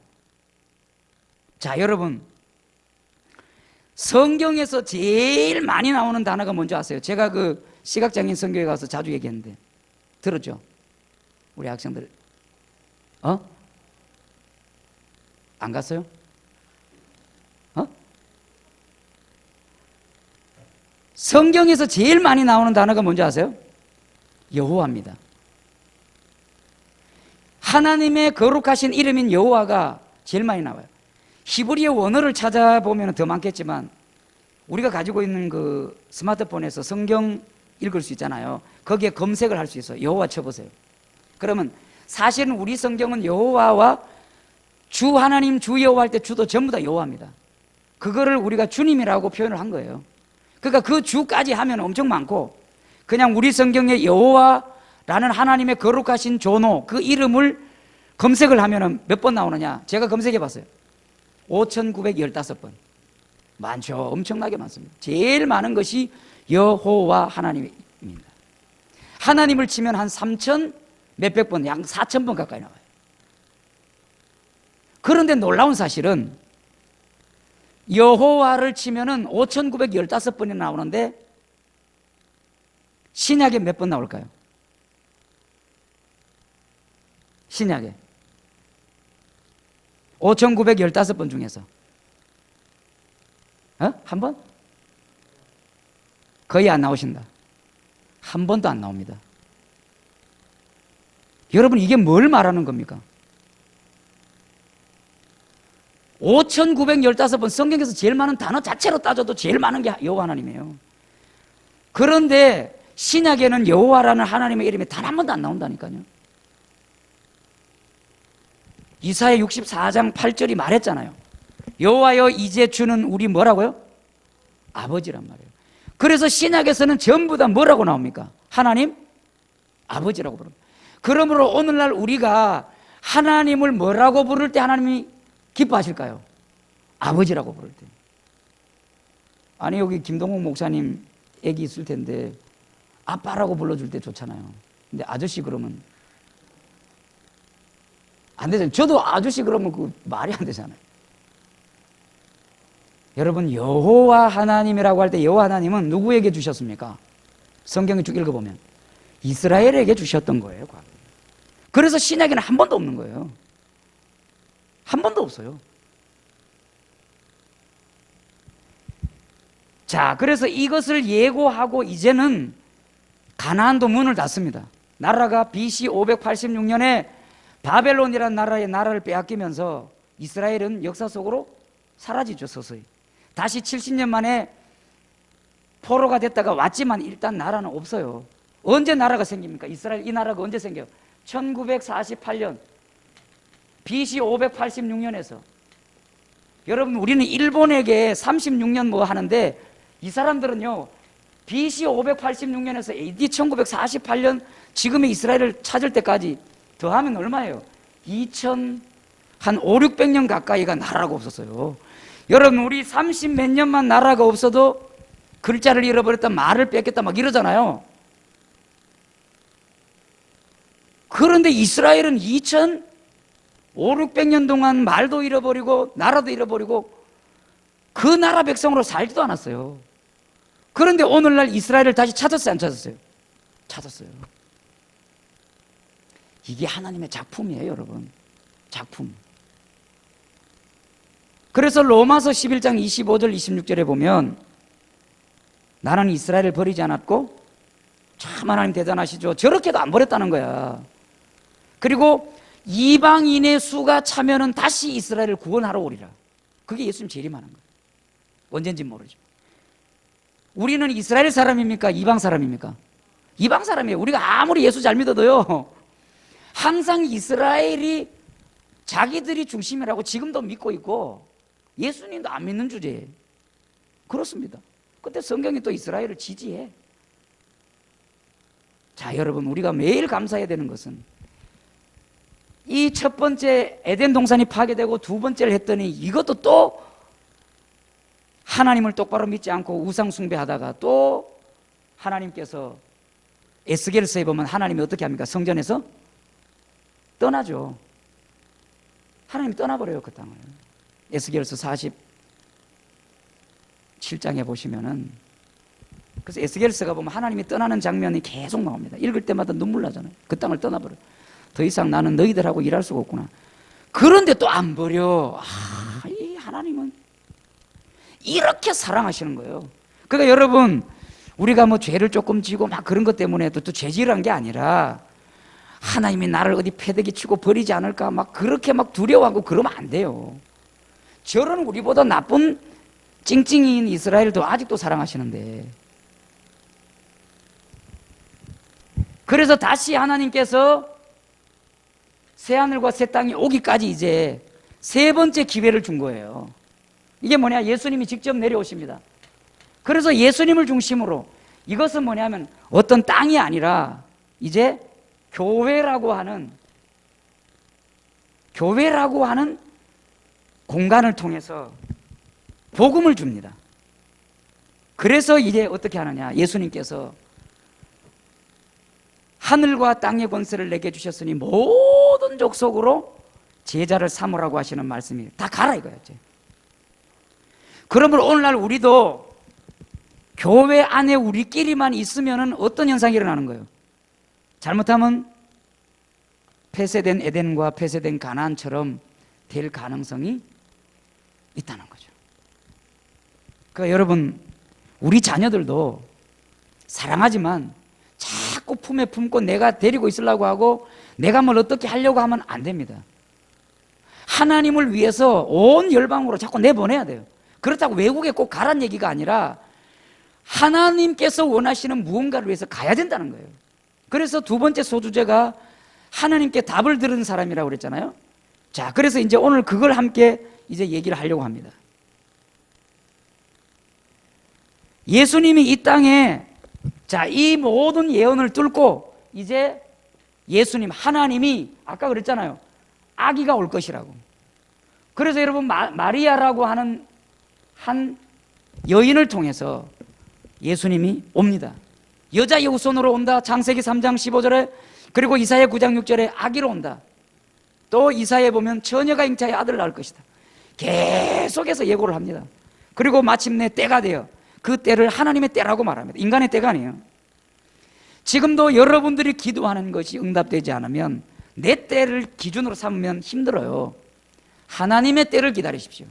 자, 여러분, 성경에서 제일 많이 나오는 단어가 뭔지 아세요? 제가 그 시각장애인 선교회 가서 자주 얘기했는데 들었죠? 우리 학생들 안 갔어요? 성경에서 제일 많이 나오는 단어가 뭔지 아세요? 여호와입니다. 하나님의 거룩하신 이름인 여호와가 제일 많이 나와요. 히브리어 원어를 찾아보면 더 많겠지만 우리가 가지고 있는 그 스마트폰에서 성경 읽을 수 있잖아요. 거기에 검색을 할 수 있어요. 여호와 쳐보세요. 그러면 사실은 우리 성경은 여호와와 주 하나님, 주 여호와 할 때 주도 전부 다 여호와입니다. 그거를 우리가 주님이라고 표현을 한 거예요. 그러니까 그 주까지 하면 엄청 많고, 그냥 우리 성경에 여호와라는 하나님의 거룩하신 존호, 그 이름을 검색을 하면 몇 번 나오느냐? 제가 검색해 봤어요. 5,915번. 많죠. 엄청나게 많습니다. 제일 많은 것이 여호와 하나님입니다. 하나님을 치면 한 3,000 몇백 번, 약 4,000번 가까이 나와요. 그런데 놀라운 사실은 여호와를 치면은 5,915번이 나오는데 신약에 몇 번 나올까요? 신약에 5,915번 중에서 한 번? 거의 안 나오신다. 한 번도 안 나옵니다. 여러분, 이게 뭘 말하는 겁니까? 5,915번, 성경에서 제일 많은 단어 자체로 따져도 제일 많은 게 여호와 하나님이에요. 그런데 신약에는 여호와라는 하나님의 이름이 단 한 번도 안 나온다니까요. 이사야 64장 8절이 말했잖아요. 여호와여, 이제 주는 우리 뭐라고요? 아버지란 말이에요. 그래서 신약에서는 전부 다 뭐라고 나옵니까? 하나님 아버지라고 부릅니다. 그러므로 오늘날 우리가 하나님을 뭐라고 부를 때 하나님이 기뻐하실까요? 아버지라고 부를 때. 아니, 여기 김동욱 목사님 애기 있을 텐데 아빠라고 불러줄 때 좋잖아요. 근데 아저씨 그러면 안 되잖아요. 저도 아저씨 그러면 그 말이 안 되잖아요. 여러분, 여호와 하나님이라고 할 때 여호와 하나님은 누구에게 주셨습니까? 성경을 쭉 읽어보면 이스라엘에게 주셨던 거예요. 그래서 신약에는 한 번도 없는 거예요. 한 번도 없어요. 자, 그래서 이것을 예고하고 이제는 가나안도 문을 닫습니다. 나라가 BC 586년에 바벨론이라는 나라를 빼앗기면서 이스라엘은 역사 속으로 사라지죠, 서서히. 다시 70년 만에 포로가 됐다가 왔지만 일단 나라는 없어요. 언제 나라가 생깁니까? 이스라엘, 이 나라가 언제 생겨요? 1948년 BC 586년에서. 여러분, 우리는 일본에게 36년 뭐 하는데 이 사람들은요 BC 586년에서 AD 1948년 지금의 이스라엘을 찾을 때까지 더하면 얼마예요? 2000한 5, 600년 가까이가 나라가 없었어요. 여러분, 우리 30 몇 년만 나라가 없어도 글자를 잃어버렸다, 말을 뺏겼다 막 이러잖아요. 그런데 이스라엘은 2000 5, 600년 동안 말도 잃어버리고 나라도 잃어버리고 그 나라 백성으로 살지도 않았어요. 그런데 오늘날 이스라엘을 다시 찾았어요, 안 찾았어요? 찾았어요. 이게 하나님의 작품이에요, 여러분. 작품. 그래서 로마서 11장 25절 26절에 보면 나는 이스라엘을 버리지 않았고 참 하나님 대단하시죠. 저렇게도 안 버렸다는 거야. 그리고 이방인의 수가 차면은 다시 이스라엘을 구원하러 오리라. 그게 예수님 재림하는 거예요. 언젠지 모르죠. 우리는 이스라엘 사람입니까? 이방 사람입니까? 이방 사람이에요. 우리가 아무리 예수 잘 믿어도요 항상 이스라엘이 자기들이 중심이라고 지금도 믿고 있고 예수님도 안 믿는 주제예요. 그렇습니다. 그때 성경이 또 이스라엘을 지지해. 자, 여러분, 우리가 매일 감사해야 되는 것은 이 첫 번째 에덴 동산이 파괴되고 두 번째를 했더니 이것도 또 하나님을 똑바로 믿지 않고 우상 숭배하다가 또 하나님께서 에스겔서에 보면 하나님이 어떻게 합니까? 성전에서 떠나죠. 하나님이 떠나버려요, 그 땅을. 에스겔서 47장에 보시면은, 그래서 에스겔서가 보면 하나님이 떠나는 장면이 계속 나옵니다. 읽을 때마다 눈물 나잖아요. 그 땅을 떠나버려. 더 이상 나는 너희들하고 일할 수가 없구나. 그런데 또 안 버려. 이 하나님은 이렇게 사랑하시는 거예요. 그러니까 여러분, 우리가 뭐 죄를 조금 지고 막 그런 것 때문에 또 죄질한 게 아니라 하나님이 나를 어디 패대기 치고 버리지 않을까 막 그렇게 막 두려워하고 그러면 안 돼요. 저런 우리보다 나쁜 찡찡이인 이스라엘도 아직도 사랑하시는데, 그래서 다시 하나님께서 새 하늘과 새 땅이 오기까지 이제 세 번째 기회를 준 거예요. 이게 뭐냐? 예수님이 직접 내려오십니다. 그래서 예수님을 중심으로 이것은 뭐냐면 어떤 땅이 아니라 이제 교회라고 하는 공간을 통해서 복음을 줍니다. 그래서 이제 어떻게 하느냐? 예수님께서 하늘과 땅의 권세를 내게 주셨으니 모든 족속으로 제자를 삼으라고 하시는 말씀이 다 가라 이거였죠. 그러므로 오늘날 우리도 교회 안에 우리끼리만 있으면 어떤 현상이 일어나는 거예요? 잘못하면 폐쇄된 에덴과 폐쇄된 가나안처럼 될 가능성이 있다는 거죠. 그러니까 여러분, 우리 자녀들도 사랑하지만 자꾸 품에 품고 내가 데리고 있으려고 하고 내가 뭘 어떻게 하려고 하면 안 됩니다. 하나님을 위해서 온 열방으로 자꾸 내보내야 돼요. 그렇다고 외국에 꼭 가란 얘기가 아니라 하나님께서 원하시는 무언가를 위해서 가야 된다는 거예요. 그래서 두 번째 소주제가 하나님께 답을 들은 사람이라고 그랬잖아요. 자, 그래서 이제 오늘 그걸 함께 이제 얘기를 하려고 합니다. 예수님이 이 땅에 자, 이 모든 예언을 뚫고 이제 예수님, 하나님이 아까 그랬잖아요. 아기가 올 것이라고. 그래서 여러분 마리아라고 하는 한 여인을 통해서 예수님이 옵니다. 여자의 후손으로 온다. 창세기 3장 15절에 그리고 이사야 9장 6절에 아기로 온다. 또 이사야에 보면 처녀가 잉태하여 아들을 낳을 것이다. 계속해서 예고를 합니다. 그리고 마침내 때가 되어 그 때를 하나님의 때라고 말합니다. 인간의 때가 아니에요. 지금도 여러분들이 기도하는 것이 응답되지 않으면 내 때를 기준으로 삼으면 힘들어요. 하나님의 때를 기다리십시오.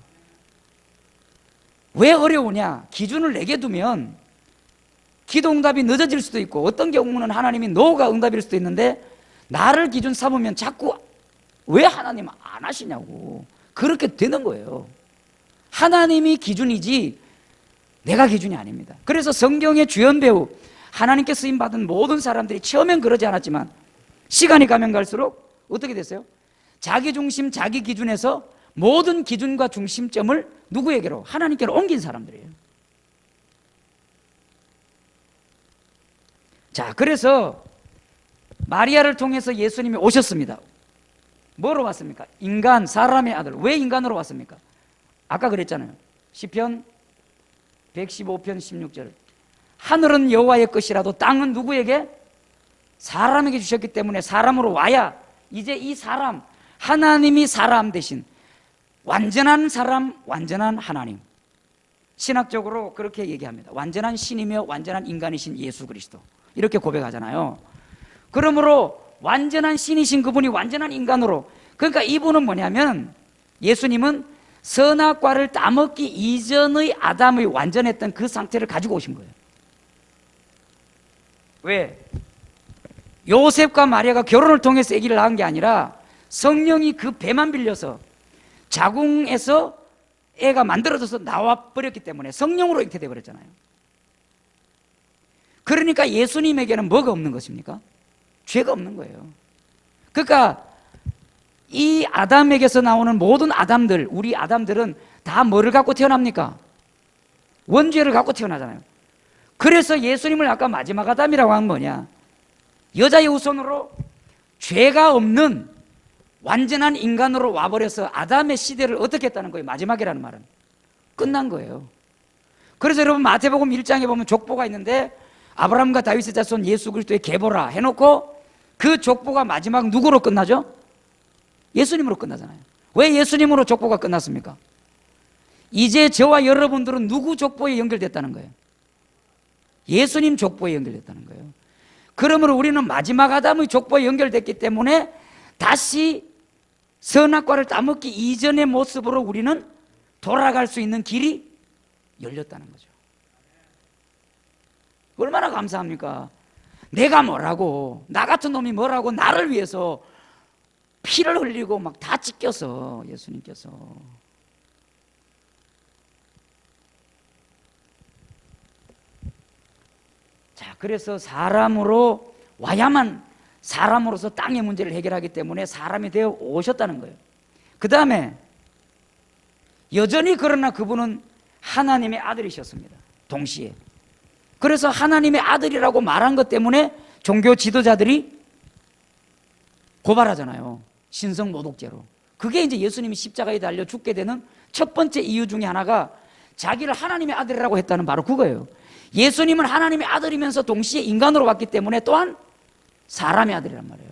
왜 어려우냐? 기준을 내게 두면 기도 응답이 늦어질 수도 있고 어떤 경우는 하나님이 노가 응답일 수도 있는데 나를 기준 삼으면 자꾸 왜 하나님 안 하시냐고 그렇게 되는 거예요. 하나님이 기준이지 내가 기준이 아닙니다. 그래서 성경의 주연 배우 하나님께 쓰임받은 모든 사람들이 처음엔 그러지 않았지만 시간이 가면 갈수록 어떻게 됐어요? 자기 중심, 자기 기준에서 모든 기준과 중심점을 누구에게로? 하나님께로 옮긴 사람들이에요. 자, 그래서 마리아를 통해서 예수님이 오셨습니다. 뭐로 왔습니까? 인간, 사람의 아들. 왜 인간으로 왔습니까? 아까 그랬잖아요. 시편 115편 16절. 하늘은 여호와의 것이라도 땅은 누구에게? 사람에게 주셨기 때문에 사람으로 와야 이제 이 사람, 하나님이 사람 대신 완전한 사람, 완전한 하나님. 신학적으로 그렇게 얘기합니다. 완전한 신이며 완전한 인간이신 예수 그리스도. 이렇게 고백하잖아요. 그러므로 완전한 신이신 그분이 완전한 인간으로, 그러니까 이분은 뭐냐면 예수님은 선악과를 따먹기 이전의 아담의 완전했던 그 상태를 가지고 오신 거예요. 왜? 요셉과 마리아가 결혼을 통해서 아기를 낳은 게 아니라 성령이 그 배만 빌려서 자궁에서 애가 만들어져서 나와버렸기 때문에 성령으로 잉태되어 버렸잖아요. 그러니까 예수님에게는 뭐가 없는 것입니까? 죄가 없는 거예요. 그러니까 이 아담에게서 나오는 모든 아담들, 우리 아담들은 다 뭐를 갖고 태어납니까? 원죄를 갖고 태어나잖아요. 그래서 예수님을 아까 마지막 아담이라고 한 뭐냐? 여자의 후손으로 죄가 없는 완전한 인간으로 와버려서 아담의 시대를 어떻게 했다는 거예요? 마지막이라는 말은 끝난 거예요. 그래서 여러분 마태복음 1장에 보면 족보가 있는데 아브라함과 다윗의 자손 예수 그리스도의 계보라 해놓고 그 족보가 마지막 누구로 끝나죠? 예수님으로 끝나잖아요. 왜 예수님으로 족보가 끝났습니까? 이제 저와 여러분들은 누구 족보에 연결됐다는 거예요? 예수님 족보에 연결됐다는 거예요. 그러므로 우리는 마지막 아담의 족보에 연결됐기 때문에 다시 선악과를 따먹기 이전의 모습으로 우리는 돌아갈 수 있는 길이 열렸다는 거죠. 얼마나 감사합니까? 내가 뭐라고, 나 같은 놈이 뭐라고 나를 위해서 피를 흘리고 막 다 찢겨서 예수님께서. 자, 그래서 사람으로 와야만 사람으로서 땅의 문제를 해결하기 때문에 사람이 되어 오셨다는 거예요. 그 다음에 여전히 그러나 그분은 하나님의 아들이셨습니다. 동시에. 그래서 하나님의 아들이라고 말한 것 때문에 종교 지도자들이 고발하잖아요. 신성 모독죄로. 그게 이제 예수님이 십자가에 달려 죽게 되는 첫 번째 이유 중에 하나가 자기를 하나님의 아들이라고 했다는 바로 그거예요. 예수님은 하나님의 아들이면서 동시에 인간으로 왔기 때문에 또한 사람의 아들이란 말이에요.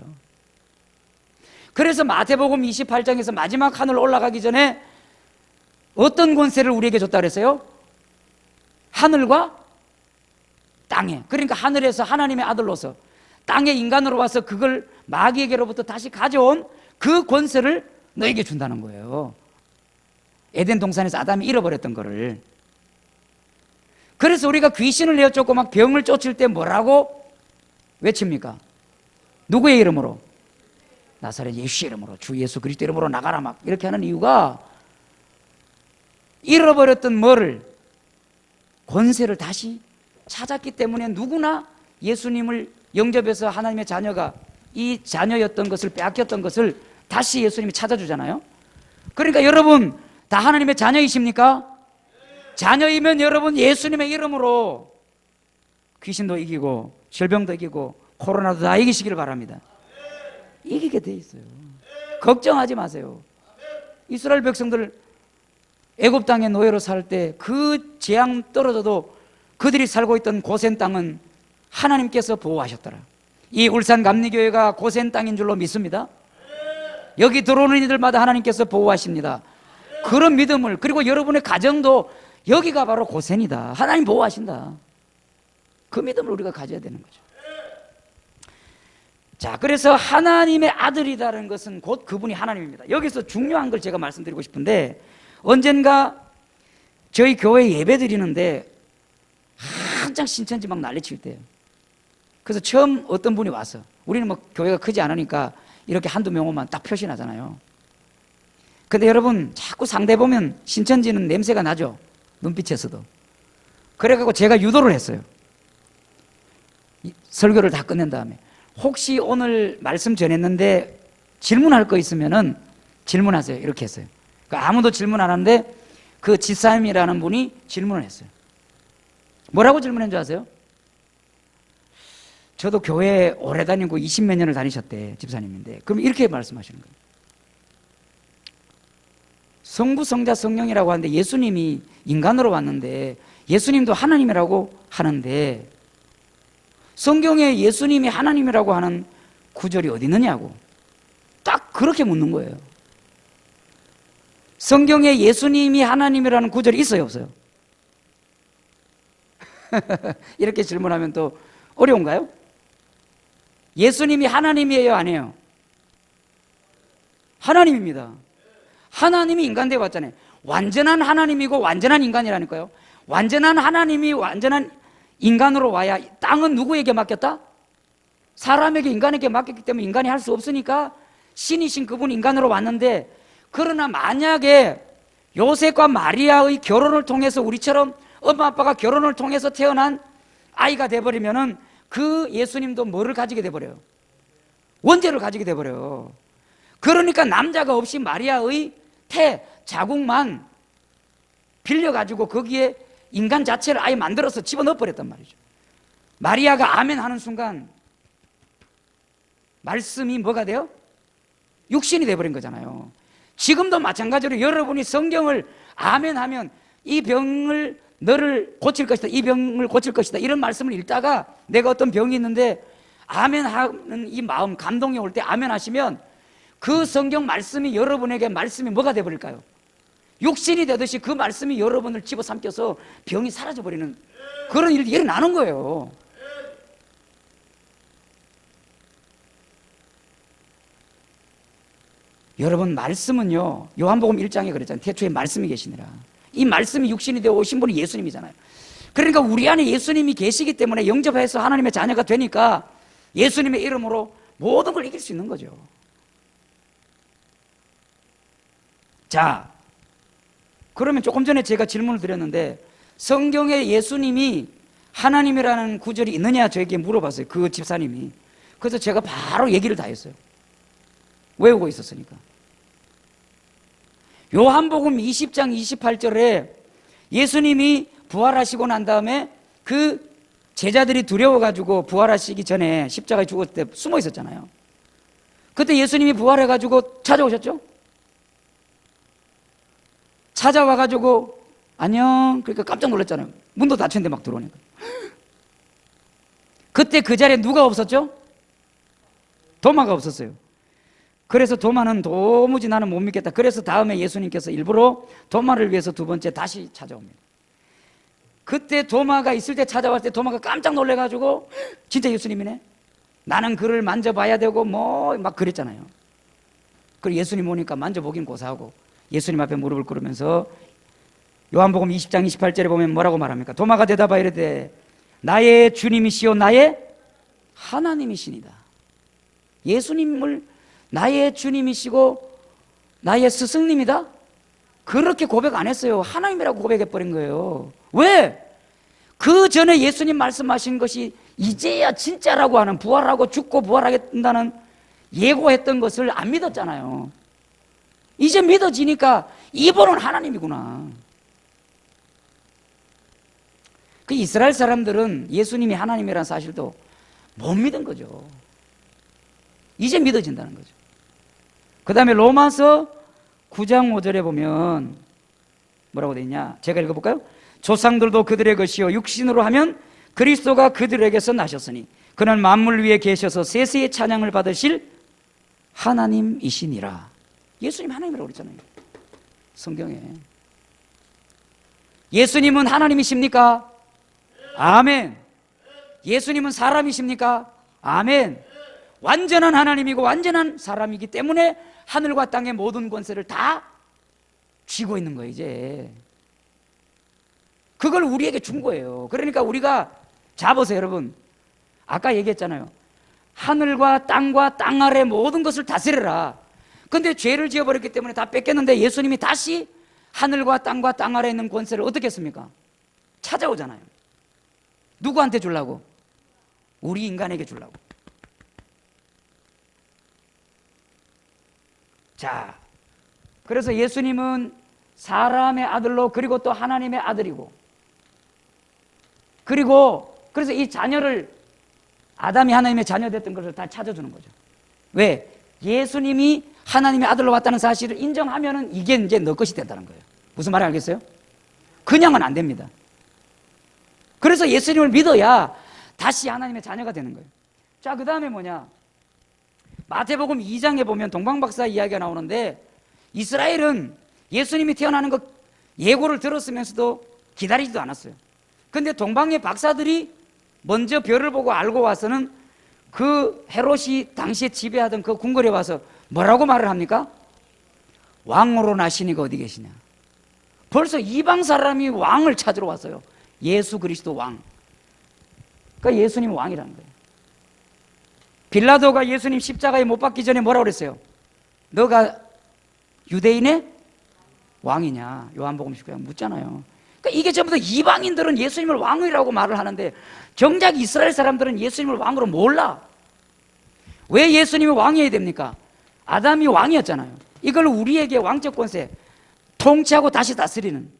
그래서 마태복음 28장에서 마지막 하늘 올라가기 전에 어떤 권세를 우리에게 줬다 그랬어요? 하늘과 땅에. 그러니까 하늘에서 하나님의 아들로서 땅에 인간으로 와서 그걸 마귀에게로부터 다시 가져온 그 권세를 너에게 준다는 거예요. 에덴 동산에서 아담이 잃어버렸던 거를. 그래서 우리가 귀신을 내어 쫓고 막 병을 쫓을 때 뭐라고 외칩니까? 누구의 이름으로? 나사렛 예수의 이름으로, 주 예수 그리스도 이름으로 나가라 막 이렇게 하는 이유가 잃어버렸던 뭐를? 권세를 다시 찾았기 때문에 누구나 예수님을 영접해서 하나님의 자녀가 이 자녀였던 것을 빼앗겼던 것을 다시 예수님이 찾아주잖아요. 그러니까 여러분 다 하나님의 자녀이십니까? 자녀이면 여러분 예수님의 이름으로 귀신도 이기고 질병도 이기고 코로나도 다 이기시기를 바랍니다. 이기게 돼 있어요. 걱정하지 마세요. 이스라엘 백성들 애굽 땅의 노예로 살 때 그 재앙 떨어져도 그들이 살고 있던 고센 땅은 하나님께서 보호하셨더라. 이 울산 감리교회가 고센 땅인 줄로 믿습니다. 여기 들어오는 이들마다 하나님께서 보호하십니다. 그런 믿음을, 그리고 여러분의 가정도 여기가 바로 고센이다, 하나님 보호하신다, 그 믿음을 우리가 가져야 되는 거죠. 자, 그래서 하나님의 아들이라는 것은 곧 그분이 하나님입니다. 여기서 중요한 걸 제가 말씀드리고 싶은데, 언젠가 저희 교회 예배 드리는데 한창 신천지 막 난리칠 때예요. 그래서 처음 어떤 분이 와서, 우리는 뭐 교회가 크지 않으니까 이렇게 한두 명 오면 딱 표시나잖아요. 근데 여러분 자꾸 상대 보면 신천지는 냄새가 나죠, 눈빛에서도. 그래가지고 제가 유도를 했어요. 설교를 다 끝낸 다음에 혹시 오늘 말씀 전했는데 질문할 거 있으면은 질문하세요, 이렇게 했어요. 그러니까 아무도 질문 안 하는데 그 집사님이라는 분이 질문을 했어요. 뭐라고 질문한 줄 아세요? 저도 교회 오래 다니고 20몇 년을 다니셨대, 집사님인데. 그럼 이렇게 말씀하시는 거예요. 성부, 성자, 성령이라고 하는데 예수님이 인간으로 왔는데 예수님도 하나님이라고 하는데 성경에 예수님이 하나님이라고 하는 구절이 어디 있느냐고 딱 그렇게 묻는 거예요. 성경에 예수님이 하나님이라는 구절이 있어요, 없어요? 이렇게 질문하면 또 어려운가요? 예수님이 하나님이에요, 아니에요? 하나님입니다. 하나님이 인간 되어 왔잖아요. 완전한 하나님이고 완전한 인간이라니까요. 완전한 하나님이 완전한 인간으로 와야, 땅은 누구에게 맡겼다? 사람에게, 인간에게 맡겼기 때문에 인간이 할 수 없으니까 신이신 그분 인간으로 왔는데, 그러나 만약에 요셉과 마리아의 결혼을 통해서 우리처럼 엄마 아빠가 결혼을 통해서 태어난 아이가 돼버리면은 그 예수님도 뭐를 가지게 돼버려요? 원죄를 가지게 돼버려요. 그러니까 남자가 없이 마리아의 태 자궁만 빌려가지고 거기에 인간 자체를 아예 만들어서 집어넣어 버렸단 말이죠. 마리아가 아멘 하는 순간 말씀이 뭐가 돼요? 육신이 돼버린 거잖아요. 지금도 마찬가지로 여러분이 성경을 아멘 하면 이 병을 너를 고칠 것이다, 이 병을 고칠 것이다, 이런 말씀을 읽다가 내가 어떤 병이 있는데 아멘 하는 이 마음, 감동이 올 때 아멘 하시면 그 성경 말씀이 여러분에게 말씀이 뭐가 돼버릴까요? 육신이 되듯이 그 말씀이 여러분을 집어삼켜서 병이 사라져버리는 그런 일이 일어나는 거예요. 여러분, 말씀은요, 요한복음 1장에 그랬잖아요. 태초에 말씀이 계시니라. 이 말씀이 육신이 되어 오신 분이 예수님이잖아요. 그러니까 우리 안에 예수님이 계시기 때문에 영접해서 하나님의 자녀가 되니까 예수님의 이름으로 모든 걸 이길 수 있는 거죠. 자, 그러면 조금 전에 제가 질문을 드렸는데 성경에 예수님이 하나님이라는 구절이 있느냐 저에게 물어봤어요, 그 집사님이. 그래서 제가 바로 얘기를 다 했어요. 외우고 있었으니까. 요한복음 20장 28절에 예수님이 부활하시고 난 다음에 그 제자들이 두려워가지고 부활하시기 전에 십자가에 죽었을 때 숨어 있었잖아요. 그때 예수님이 부활해가지고 찾아오셨죠? 찾아와가지고 안녕 그러니까 깜짝 놀랐잖아요. 문도 닫혔는데 막 들어오니까. 그때 그 자리에 누가 없었죠? 도마가 없었어요. 그래서 도마는 도무지 나는 못 믿겠다. 그래서 다음에 예수님께서 일부러 도마를 위해서 두 번째 다시 찾아옵니다. 그때 도마가 있을 때 찾아왔을 때 도마가 깜짝 놀래가지고 진짜 예수님이네, 나는 그를 만져봐야 되고 뭐 막 그랬잖아요. 그리고 예수님 오니까 만져보긴 고사하고 예수님 앞에 무릎을 꿇으면서 요한복음 20장 28절에 보면 뭐라고 말합니까? 도마가 대답하여 이르되 나의 주님이시요 나의 하나님이시니다. 예수님을 나의 주님이시고 나의 스승님이다? 그렇게 고백 안 했어요. 하나님이라고 고백해버린 거예요. 왜? 그 전에 예수님 말씀하신 것이 이제야 진짜라고 하는, 부활하고 죽고 부활하겠다는 예고했던 것을 안 믿었잖아요. 이제 믿어지니까 이분은 하나님이구나. 그 이스라엘 사람들은 예수님이 하나님이라는 사실도 못 믿은 거죠. 이제 믿어진다는 거죠. 그 다음에 로마서 9장 5절에 보면 뭐라고 되어 있냐? 제가 읽어볼까요? 조상들도 그들의 것이요 육신으로 하면 그리스도가 그들에게서 나셨으니 그는 만물 위에 계셔서 세세의 찬양을 받으실 하나님이시니라. 예수님 하나님이라고 그랬잖아요, 성경에. 예수님은 하나님이십니까? 아멘. 예수님은 사람이십니까? 아멘. 완전한 하나님이고 완전한 사람이기 때문에 하늘과 땅의 모든 권세를 다 쥐고 있는 거예요. 이제 그걸 우리에게 준 거예요. 그러니까 우리가 잡으세요. 여러분, 아까 얘기했잖아요. 하늘과 땅 아래 모든 것을 다스려라. 근데 죄를 지어버렸기 때문에 다 뺏겼는데 예수님이 다시 하늘과 땅 아래 있는 권세를 어떻게 했습니까? 찾아오잖아요. 누구한테 주려고? 우리 인간에게 주려고. 자, 그래서 예수님은 사람의 아들로, 그리고 또 하나님의 아들이고, 그래서 이 자녀를, 아담이 하나님의 자녀 됐던 것을 다 찾아주는 거죠. 왜? 예수님이 하나님의 아들로 왔다는 사실을 인정하면은 이게 이제 너 것이 된다는 거예요. 무슨 말인지 알겠어요? 그냥은 안 됩니다. 그래서 예수님을 믿어야 다시 하나님의 자녀가 되는 거예요. 자, 그 다음에 뭐냐? 마태복음 2장에 보면 동방박사 이야기가 나오는데, 이스라엘은 예수님이 태어나는 것 예고를 들었으면서도 기다리지도 않았어요. 근데 동방의 박사들이 먼저 별을 보고 알고 와서는 그 헤롯이 당시에 지배하던 그 궁궐에 와서 뭐라고 말을 합니까? 왕으로 나신 이가 어디 계시냐? 벌써 이방 사람이 왕을 찾으러 왔어요. 예수 그리스도 왕. 그러니까 예수님 왕이라는 거예요. 빌라도가 예수님 십자가에 못 박기 전에 뭐라고 그랬어요? 너가 유대인의 왕이냐? 요한복음 19장 묻잖아요. 그러니까 이게 전부 다 이방인들은 예수님을 왕이라고 말을 하는데 정작 이스라엘 사람들은 예수님을 왕으로 몰라. 왜 예수님이 왕이어야 됩니까? 아담이 왕이었잖아요. 이걸 우리에게 왕적 권세, 통치하고 다시 다스리는,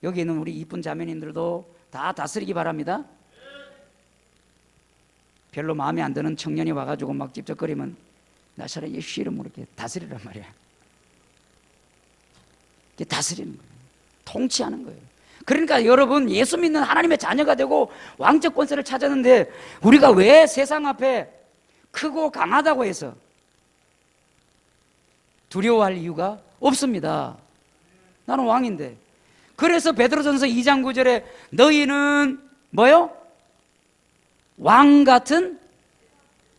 여기 있는 우리 이쁜 자매님들도 다 다스리기 바랍니다. 별로 마음에 안 드는 청년이 와가지고 막 찝쩍거리면 나처럼 예수 이름으로 이렇게 다스리란 말이야. 이게 다스리는 거예요. 통치하는 거예요. 그러니까 여러분, 예수 믿는 하나님의 자녀가 되고 왕적 권세를 찾았는데 우리가 왜 세상 앞에 크고 강하다고 해서 두려워할 이유가 없습니다. 나는 왕인데. 그래서 베드로전서 2장 9절에 너희는 뭐요? 왕 같은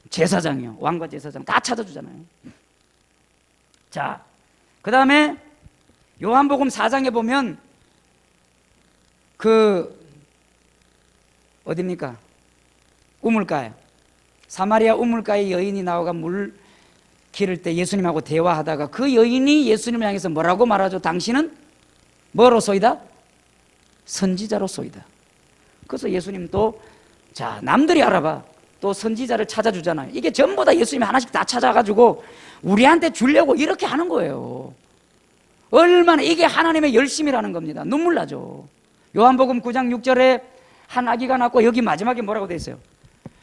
제사장이요. 왕과 제사장 다 찾아주잖아요. 자, 그 다음에 요한복음 4장에 보면 어딥니까? 우물가에, 사마리아 우물가에 여인이 나와가 물 기를 때 예수님하고 대화하다가 그 여인이 예수님을 향해서 뭐라고 말하죠? 당신은 뭐로소이다? 선지자로소이다. 그래서 예수님 또, 자, 남들이 알아봐. 또 선지자를 찾아주잖아요. 이게 전부 다 예수님이 하나씩 다 찾아가지고 우리한테 주려고 이렇게 하는 거예요. 얼마나 이게 하나님의 열심이라는 겁니다. 눈물 나죠. 요한복음 9장 6절에 한 아기가 낳고 여기 마지막에 뭐라고 돼 있어요?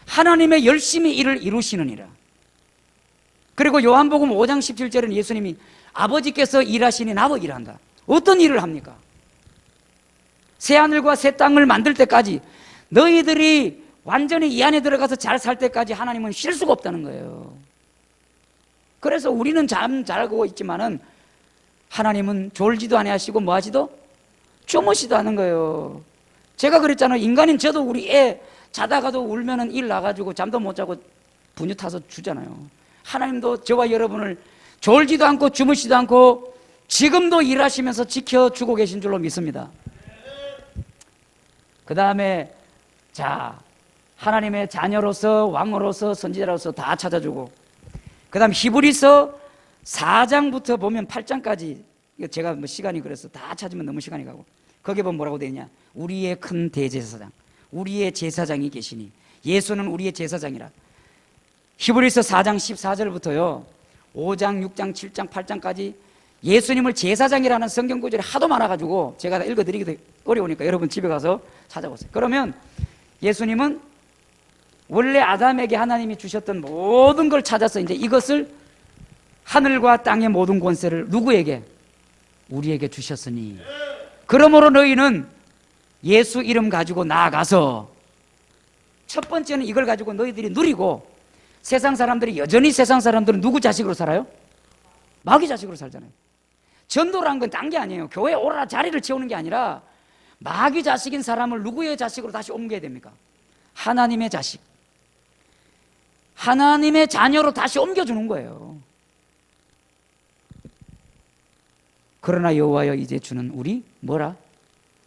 하나님의 열심히 일을 이루시느니라. 그리고 요한복음 5장 17절에는 예수님이 아버지께서 일하시니 나도 일한다. 어떤 일을 합니까? 새하늘과 새 땅을 만들 때까지, 너희들이 완전히 이 안에 들어가서 잘 살 때까지 하나님은 쉴 수가 없다는 거예요. 그래서 우리는 잠 자고 있지만은 하나님은 졸지도 아니하시고 뭐 하시도? 주무시도 하는 거예요. 제가 그랬잖아요. 인간인 저도 우리 애 자다가도 울면은 일 나가지고 잠도 못 자고 분유 타서 주잖아요. 하나님도 저와 여러분을 졸지도 않고 주무시도 않고 지금도 일하시면서 지켜주고 계신 줄로 믿습니다. 그 다음에 자, 하나님의 자녀로서 왕으로서 선지자로서 다 찾아주고, 그 다음 히브리서 4장부터 보면 8장까지, 이거 제가 뭐 시간이 그래서 다 찾으면 너무 시간이 가고, 거기에 보면 뭐라고 되어 있냐? 우리의 큰 대제사장, 우리의 제사장이 계시니, 예수는 우리의 제사장이라. 히브리서 4장 14절부터요 5장, 6장, 7장, 8장까지 예수님을 제사장이라는 성경 구절이 하도 많아가지고 제가 다 읽어드리기도 어려우니까 여러분 집에 가서 찾아보세요. 그러면 예수님은 원래 아담에게 하나님이 주셨던 모든 걸 찾아서 이제 이것을 하늘과 땅의 모든 권세를 누구에게? 우리에게 주셨으니, 그러므로 너희는 예수 이름 가지고 나아가서, 첫 번째는 이걸 가지고 너희들이 누리고, 세상 사람들이 여전히 세상 사람들은 누구 자식으로 살아요? 마귀 자식으로 살잖아요. 전도라는 건 딴 게 아니에요. 교회에 오라 자리를 채우는 게 아니라 마귀 자식인 사람을 누구의 자식으로 다시 옮겨야 됩니까? 하나님의 자식, 하나님의 자녀로 다시 옮겨주는 거예요. 그러나 여호와여 이제 주는 우리 뭐라?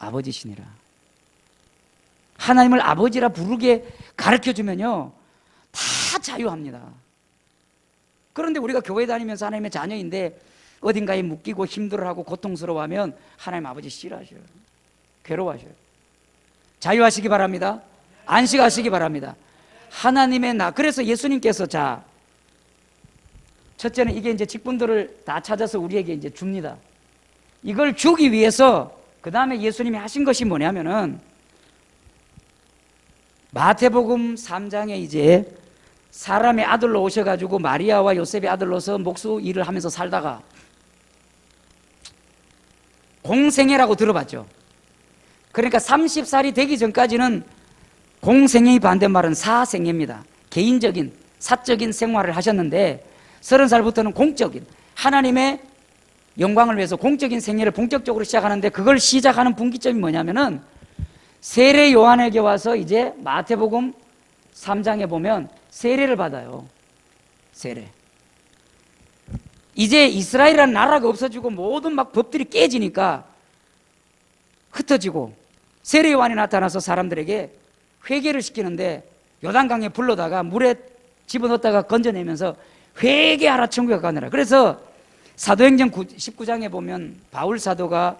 아버지시니라. 하나님을 아버지라 부르게 가르쳐주면요 다 자유합니다. 그런데 우리가 교회 다니면서 하나님의 자녀인데 어딘가에 묶이고 힘들어하고 고통스러워하면 하나님 아버지 싫어하셔요. 괴로워하셔요. 자유하시기 바랍니다. 안식하시기 바랍니다. 하나님의 그래서 예수님께서 자, 첫째는 이게 이제 직분들을 다 찾아서 우리에게 이제 줍니다. 이걸 주기 위해서 그 다음에 예수님이 하신 것이 뭐냐면은 마태복음 3장에 이제 사람의 아들로 오셔가지고 마리아와 요셉의 아들로서 목수 일을 하면서 살다가 공생애라고 들어봤죠. 그러니까 30살이 되기 전까지는 공생애의 반대말은 사생애입니다. 개인적인 사적인 생활을 하셨는데 30살부터는 공적인 하나님의 영광을 위해서 공적인 생애를 본격적으로 시작하는데, 그걸 시작하는 분기점이 뭐냐면은 세례 요한에게 와서 이제 마태복음 3장에 보면 세례를 받아요. 세례. 이제 이스라엘이라는 나라가 없어지고 모든 막 법들이 깨지니까 흩어지고, 세례 요한이 나타나서 사람들에게 회개를 시키는데 요단강에 불러다가 물에 집어넣었다가 건져내면서 회개하라 천국에 가느라. 그래서 사도행전 19장에 보면 바울 사도가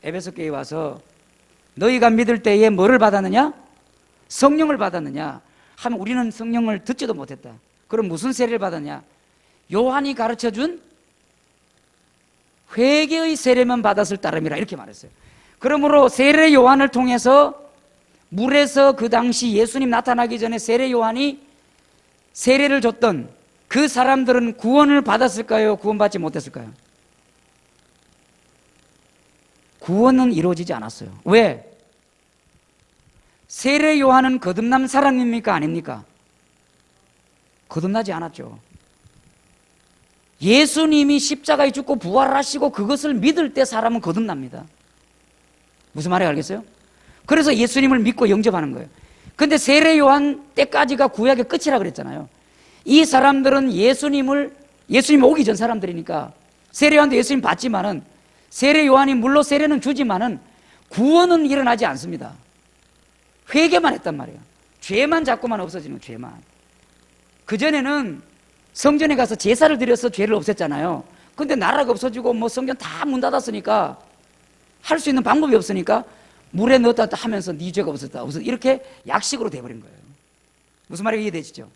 에베소 교회에 와서 너희가 믿을 때에 뭐를 받았느냐? 성령을 받았느냐? 하면 우리는 성령을 듣지도 못했다. 그럼 무슨 세례를 받았냐? 요한이 가르쳐준 회개의 세례만 받았을 따름이라 이렇게 말했어요. 그러므로 세례 요한을 통해서 물에서 그 당시 예수님 나타나기 전에 세례 요한이 세례를 줬던 그 사람들은 구원을 받았을까요? 구원받지 못했을까요? 구원은 이루어지지 않았어요. 왜? 세례 요한은 거듭난 사람입니까? 아닙니까? 거듭나지 않았죠. 예수님이 십자가에 죽고 부활하시고 그것을 믿을 때 사람은 거듭납니다. 무슨 말인지 알겠어요? 그래서 예수님을 믿고 영접하는 거예요. 근데 세례 요한 때까지가 구약의 끝이라 그랬잖아요. 이 사람들은 예수님 오기 전 사람들이니까 세례 요한도 예수님 받지만은, 세례 요한이 물론 세례는 주지만은 구원은 일어나지 않습니다. 회개만 했단 말이에요. 죄만 자꾸만 없어지는 죄만. 그전에는 성전에 가서 제사를 드려서 죄를 없앴잖아요. 근데 나라가 없어지고 뭐 성전 다 문 닫았으니까 할 수 있는 방법이 없으니까 물에 넣었다 하면서 네 죄가 없었다 이렇게 약식으로 돼버린 거예요. 무슨 말인지 이해되시죠?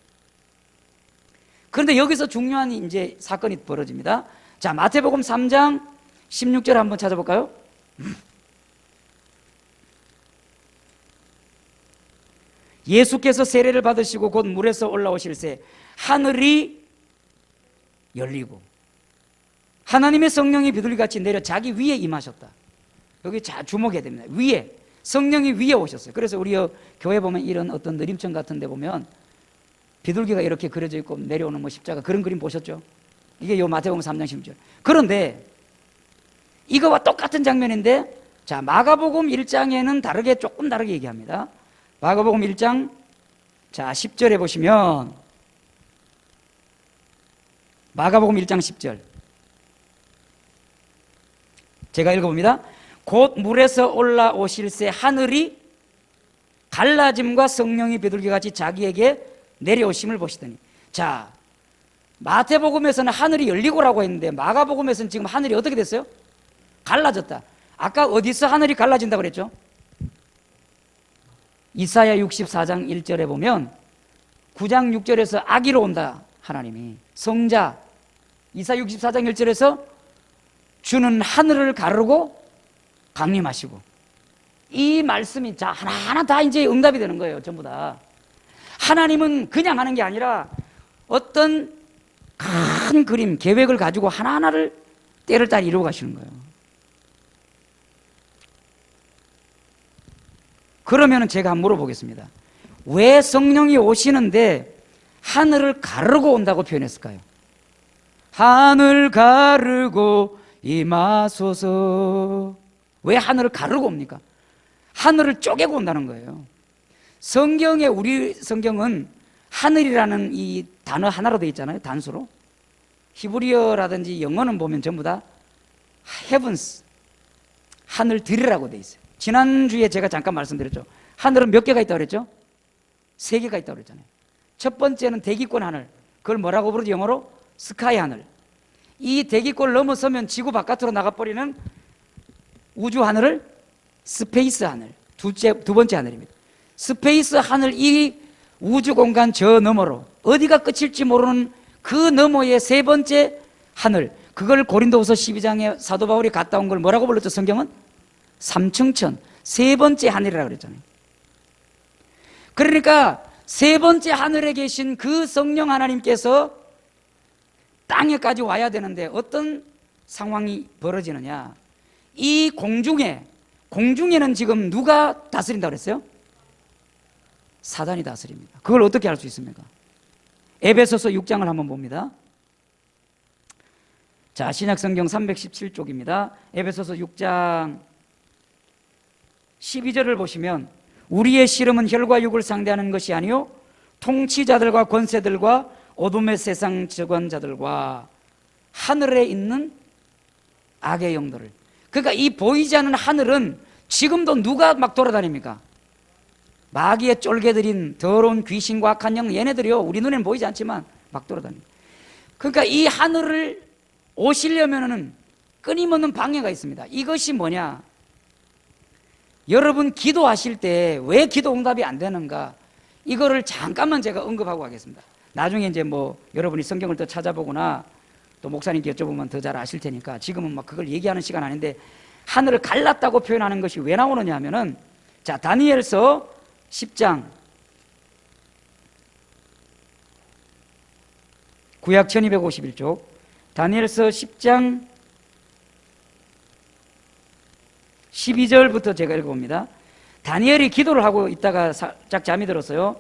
그런데 여기서 중요한 이제 사건이 벌어집니다. 자, 마태복음 3장 16절 한번 찾아볼까요? 예수께서 세례를 받으시고 곧 물에서 올라오실새 하늘이 열리고 하나님의 성령이 비둘기같이 내려 자기 위에 임하셨다. 여기 잘 주목해야 됩니다. 위에, 성령이 위에 오셨어요. 그래서 우리 교회 보면 이런 어떤 느림천 같은 데 보면 비둘기가 이렇게 그려져 있고 내려오는 뭐 십자가 그런 그림 보셨죠? 이게 요 마태복음 3장 16절. 그런데 이거와 똑같은 장면인데, 자, 마가복음 1장에는 조금 다르게 얘기합니다. 마가복음 1장, 자, 10절에 보시면, 마가복음 1장 10절. 제가 읽어봅니다. 곧 물에서 올라오실새 하늘이 갈라짐과 성령이 비둘기같이 자기에게 내려오심을 보시더니. 자, 마태복음에서는 하늘이 열리고라고 했는데 마가복음에서는 지금 하늘이 어떻게 됐어요? 갈라졌다. 아까 어디서 하늘이 갈라진다고 그랬죠? 이사야 64장 1절에 보면 9장 6절에서 아기로 온다. 하나님이 성자. 이사야 64장 1절에서 주는 하늘을 가르고 강림하시고, 이 말씀이 자 하나하나 다 이제 응답이 되는 거예요. 전부 다. 하나님은 그냥 하는 게 아니라 어떤 큰 그림, 계획을 가지고 하나하나를 때를 따라 이루어 가시는 거예요. 그러면 제가 한번 물어보겠습니다. 왜 성령이 오시는데 하늘을 가르고 온다고 표현했을까요? 하늘 가르고 임하소서. 왜 하늘을 가르고 옵니까? 하늘을 쪼개고 온다는 거예요. 성경에, 우리 성경은 하늘이라는 이 단어 하나로 되어 있잖아요. 단수로. 히브리어라든지 영어는 보면 전부 다 heavens, 하늘들이라고 되어 있어요. 지난주에 제가 잠깐 말씀드렸죠. 하늘은 몇 개가 있다고 그랬죠? 3개가 있다고 그랬잖아요. 첫 번째는 대기권 하늘. 그걸 뭐라고 부르죠? 영어로? 스카이 하늘. 이 대기권을 넘어서면 지구 바깥으로 나가버리는 우주 하늘을 스페이스 하늘. 두 번째 하늘입니다. 스페이스 하늘, 이 우주 공간 저 너머로 어디가 끝일지 모르는 그 너머의 세 번째 하늘, 그걸 고린도후서 12장에 사도 바울이 갔다 온 걸 뭐라고 불렀죠? 성경은 삼층천, 세 번째 하늘이라고 그랬잖아요. 그러니까 세 번째 하늘에 계신 그 성령 하나님께서 땅에까지 와야 되는데 어떤 상황이 벌어지느냐? 이 공중에는 지금 누가 다스린다고 그랬어요? 사단이 다스립니다. 그걸 어떻게 알 수 있습니까? 에베소서 6장을 한번 봅니다. 자, 신약성경 317쪽입니다. 에베소서 6장 12절을 보시면, 우리의 씨름은 혈과 육을 상대하는 것이 아니요 통치자들과 권세들과 어둠의 세상 주관자들과 하늘에 있는 악의 영들을. 그러니까 이 보이지 않는 하늘은 지금도 누가 막 돌아다닙니까? 마귀의 쫄개들인 더러운 귀신과 악한 영, 얘네들이요, 우리 눈에는 보이지 않지만 막 돌아다닙니다. 그러니까 이 하늘을 오시려면은 끊임없는 방해가 있습니다. 이것이 뭐냐? 여러분 기도하실 때 왜 기도 응답이 안 되는가? 이거를 잠깐만 제가 언급하고 가겠습니다. 나중에 이제 뭐 여러분이 성경을 더 찾아보거나 또 목사님께 여쭤보면 더 잘 아실 테니까 지금은 막 그걸 얘기하는 시간 아닌데, 하늘을 갈랐다고 표현하는 것이 왜 나오느냐 하면은, 자, 다니엘서 10장, 구약 1251쪽, 다니엘서 10장 12절부터 제가 읽어봅니다. 다니엘이 기도를 하고 있다가 살짝 잠이 들었어요.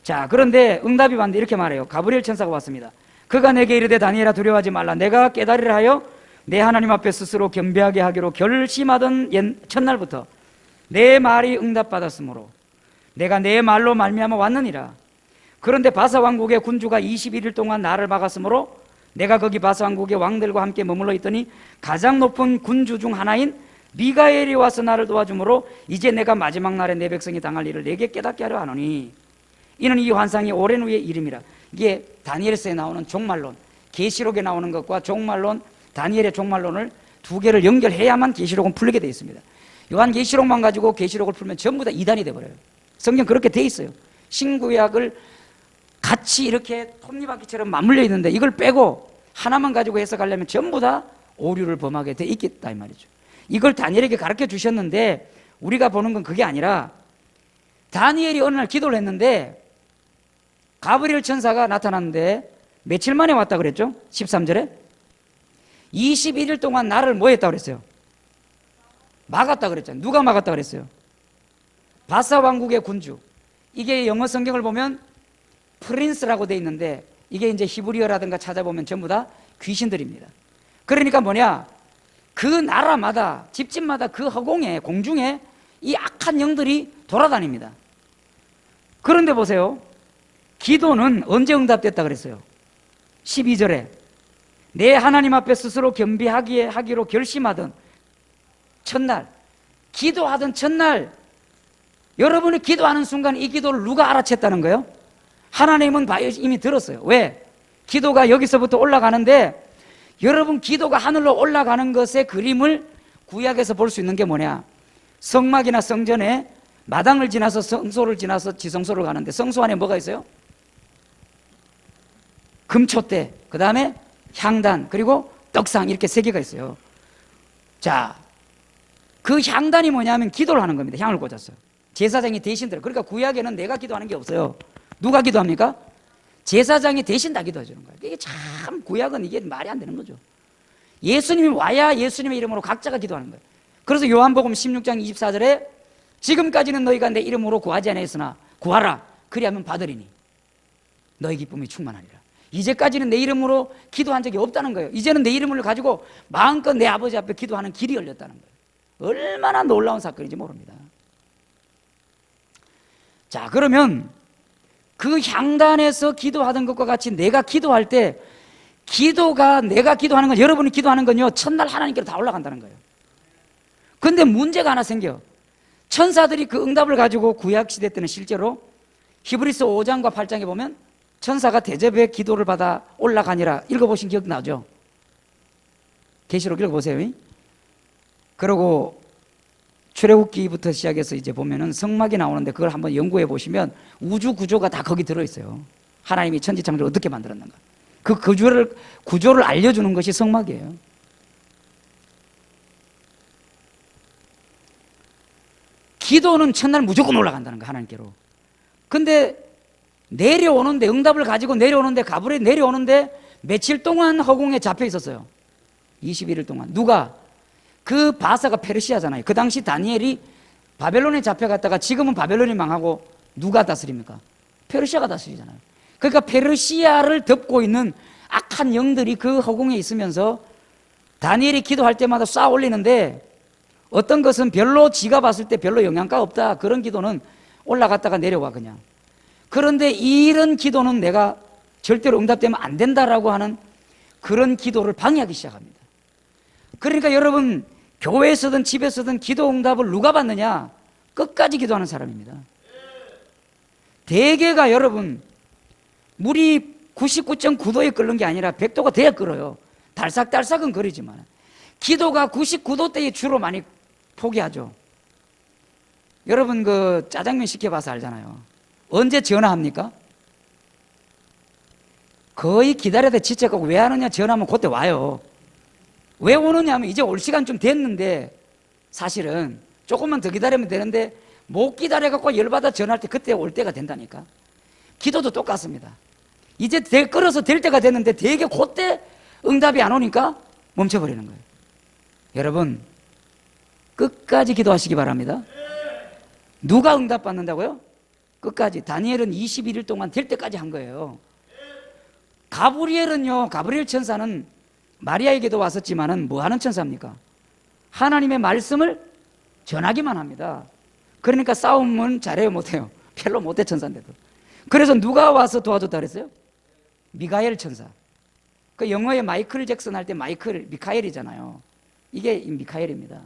자, 그런데 응답이 왔는데 이렇게 말해요. 가브리엘 천사가 왔습니다. 그가 내게 이르되 다니엘아, 두려워하지 말라. 내가 깨달으려 하여 내 하나님 앞에 스스로 겸비하게 하기로 결심하던 첫날부터 내 말이 응답받았으므로 내가 내 말로 말미암아 왔느니라. 그런데 바사 왕국의 군주가 21일 동안 나를 막았으므로 내가 거기 바사 왕국의 왕들과 함께 머물러 있더니 가장 높은 군주 중 하나인 미가엘이 와서 나를 도와주므로 이제 내가 마지막 날에 내 백성이 당할 일을 내게 깨닫게 하려 하노니, 이는 이 환상이 오랜 후의 이름이라. 이게 다니엘서에 나오는 종말론, 계시록에 나오는 것과 종말론, 다니엘의 종말론을 두 개를 연결해야만 계시록은 풀리게 되어 있습니다. 요한 계시록만 가지고 계시록을 풀면 전부 다 이단이 되어버려요. 성경 그렇게 되어 있어요. 신구약을 같이 이렇게 톱니바퀴처럼 맞물려 있는데 이걸 빼고 하나만 가지고 해석하려면 전부 다 오류를 범하게 돼 있겠다 이 말이죠. 이걸 다니엘에게 가르쳐 주셨는데 우리가 보는 건 그게 아니라 다니엘이 어느 날 기도를 했는데 가브리엘 천사가 나타났는데 며칠 만에 왔다 그랬죠? 13절에 21일 동안 나를 뭐 했다 그랬어요? 막았다 그랬잖아요. 누가 막았다 그랬어요? 바사 왕국의 군주. 이게 영어 성경을 보면 프린스라고 돼 있는데 이게 이제 히브리어라든가 찾아보면 전부 다 귀신들입니다. 그러니까 뭐냐, 그 나라마다 집집마다 그 허공에 공중에 이 악한 영들이 돌아다닙니다. 그런데 보세요, 기도는 언제 응답됐다 그랬어요? 12절에 내 하나님 앞에 스스로 겸비하기로 결심하던 첫날, 기도하던 첫날, 여러분이 기도하는 순간 이 기도를 누가 알아챘다는 거예요? 하나님은 이미 들었어요. 왜? 기도가 여기서부터 올라가는데 여러분 기도가 하늘로 올라가는 것의 그림을 구약에서 볼 수 있는 게 뭐냐, 성막이나 성전에 마당을 지나서 성소를 지나서 지성소를 가는데 성소 안에 뭐가 있어요? 금촛대, 그 다음에 향단, 그리고 떡상, 이렇게 세 개가 있어요. 자, 그 향단이 뭐냐면 기도를 하는 겁니다. 향을 꽂았어요. 제사장이 대신 들어. 그러니까 구약에는 내가 기도하는 게 없어요. 누가 기도합니까? 제사장이 대신 다 기도해 주는 거예요. 이게 참, 구약은 이게 말이 안 되는 거죠. 예수님이 와야 예수님의 이름으로 각자가 기도하는 거예요. 그래서 요한복음 16장 24절에 지금까지는 너희가 내 이름으로 구하지 아니하였으나 구하라 그리하면 받으리니 너희 기쁨이 충만하리라. 이제까지는 내 이름으로 기도한 적이 없다는 거예요. 이제는 내 이름을 가지고 마음껏 내 아버지 앞에 기도하는 길이 열렸다는 거예요. 얼마나 놀라운 사건인지 모릅니다. 자, 그러면 그 향단에서 기도하던 것과 같이 내가 기도할 때 기도가, 내가 기도하는 건, 여러분이 기도하는 건요, 첫날 하나님께로 다 올라간다는 거예요. 근데 문제가 하나 생겨. 천사들이 그 응답을 가지고 구약시대 때는 실제로 히브리서 5장과 8장에 보면 천사가 대접의 기도를 받아 올라가니라 읽어보신 기억 나죠? 계시록 읽어보세요. 그리고 출애굽기부터 시작해서 이제 보면은 성막이 나오는데 그걸 한번 연구해 보시면 우주 구조가 다 거기 들어있어요. 하나님이 천지창조를 어떻게 만들었는가, 그 구조를 알려주는 것이 성막이에요. 기도는 첫날 무조건 올라간다는 거야, 하나님께로. 근데 내려오는데, 응답을 가지고 내려오는데, 가브리엘이 내려오는데 며칠 동안 허공에 잡혀 있었어요. 21일 동안. 누가? 그 바사가 페르시아잖아요. 그 당시 다니엘이 바벨론에 잡혀갔다가 지금은 바벨론이 망하고 누가 다스립니까? 페르시아가 다스리잖아요. 그러니까 페르시아를 덮고 있는 악한 영들이 그 허공에 있으면서 다니엘이 기도할 때마다 쌓아 올리는데 어떤 것은 별로 지가 봤을 때 별로 영향가 없다, 그런 기도는 올라갔다가 내려와 그냥. 그런데 이런 기도는 내가 절대로 응답되면 안 된다라고 하는 그런 기도를 방해하기 시작합니다. 그러니까 여러분, 교회에서든 집에서든 기도 응답을 누가 받느냐? 끝까지 기도하는 사람입니다. 대개가 여러분, 물이 99.9도에 끓는 게 아니라 100도가 돼야 끓어요. 달싹달싹은 거리지만 기도가 99도대에 주로 많이 포기하죠. 여러분 그 짜장면 시켜봐서 알잖아요. 언제 전화합니까? 거의 기다려다 지쳐가고 왜 하느냐, 전화하면 그때 와요. 왜 오느냐 하면 이제 올 시간 좀 됐는데 사실은 조금만 더 기다리면 되는데 못 기다려갖고 열받아 전화할 때 그때 올 때가 된다니까. 기도도 똑같습니다. 이제 끌어서 될 때가 됐는데 되게 그때 응답이 안 오니까 멈춰버리는 거예요. 여러분, 끝까지 기도하시기 바랍니다. 누가 응답받는다고요? 끝까지. 다니엘은 21일 동안 될 때까지 한 거예요. 가브리엘은요, 가브리엘 천사는 마리아에게도 왔었지만은 뭐 하는 천사입니까? 하나님의 말씀을 전하기만 합니다. 그러니까 싸움은 잘해요, 못해요? 별로 못해, 천사인데도. 그래서 누가 와서 도와줬다 그랬어요? 미가엘 천사. 그 영어에 마이클 잭슨 할 때 미카엘이잖아요. 이게 미카엘입니다.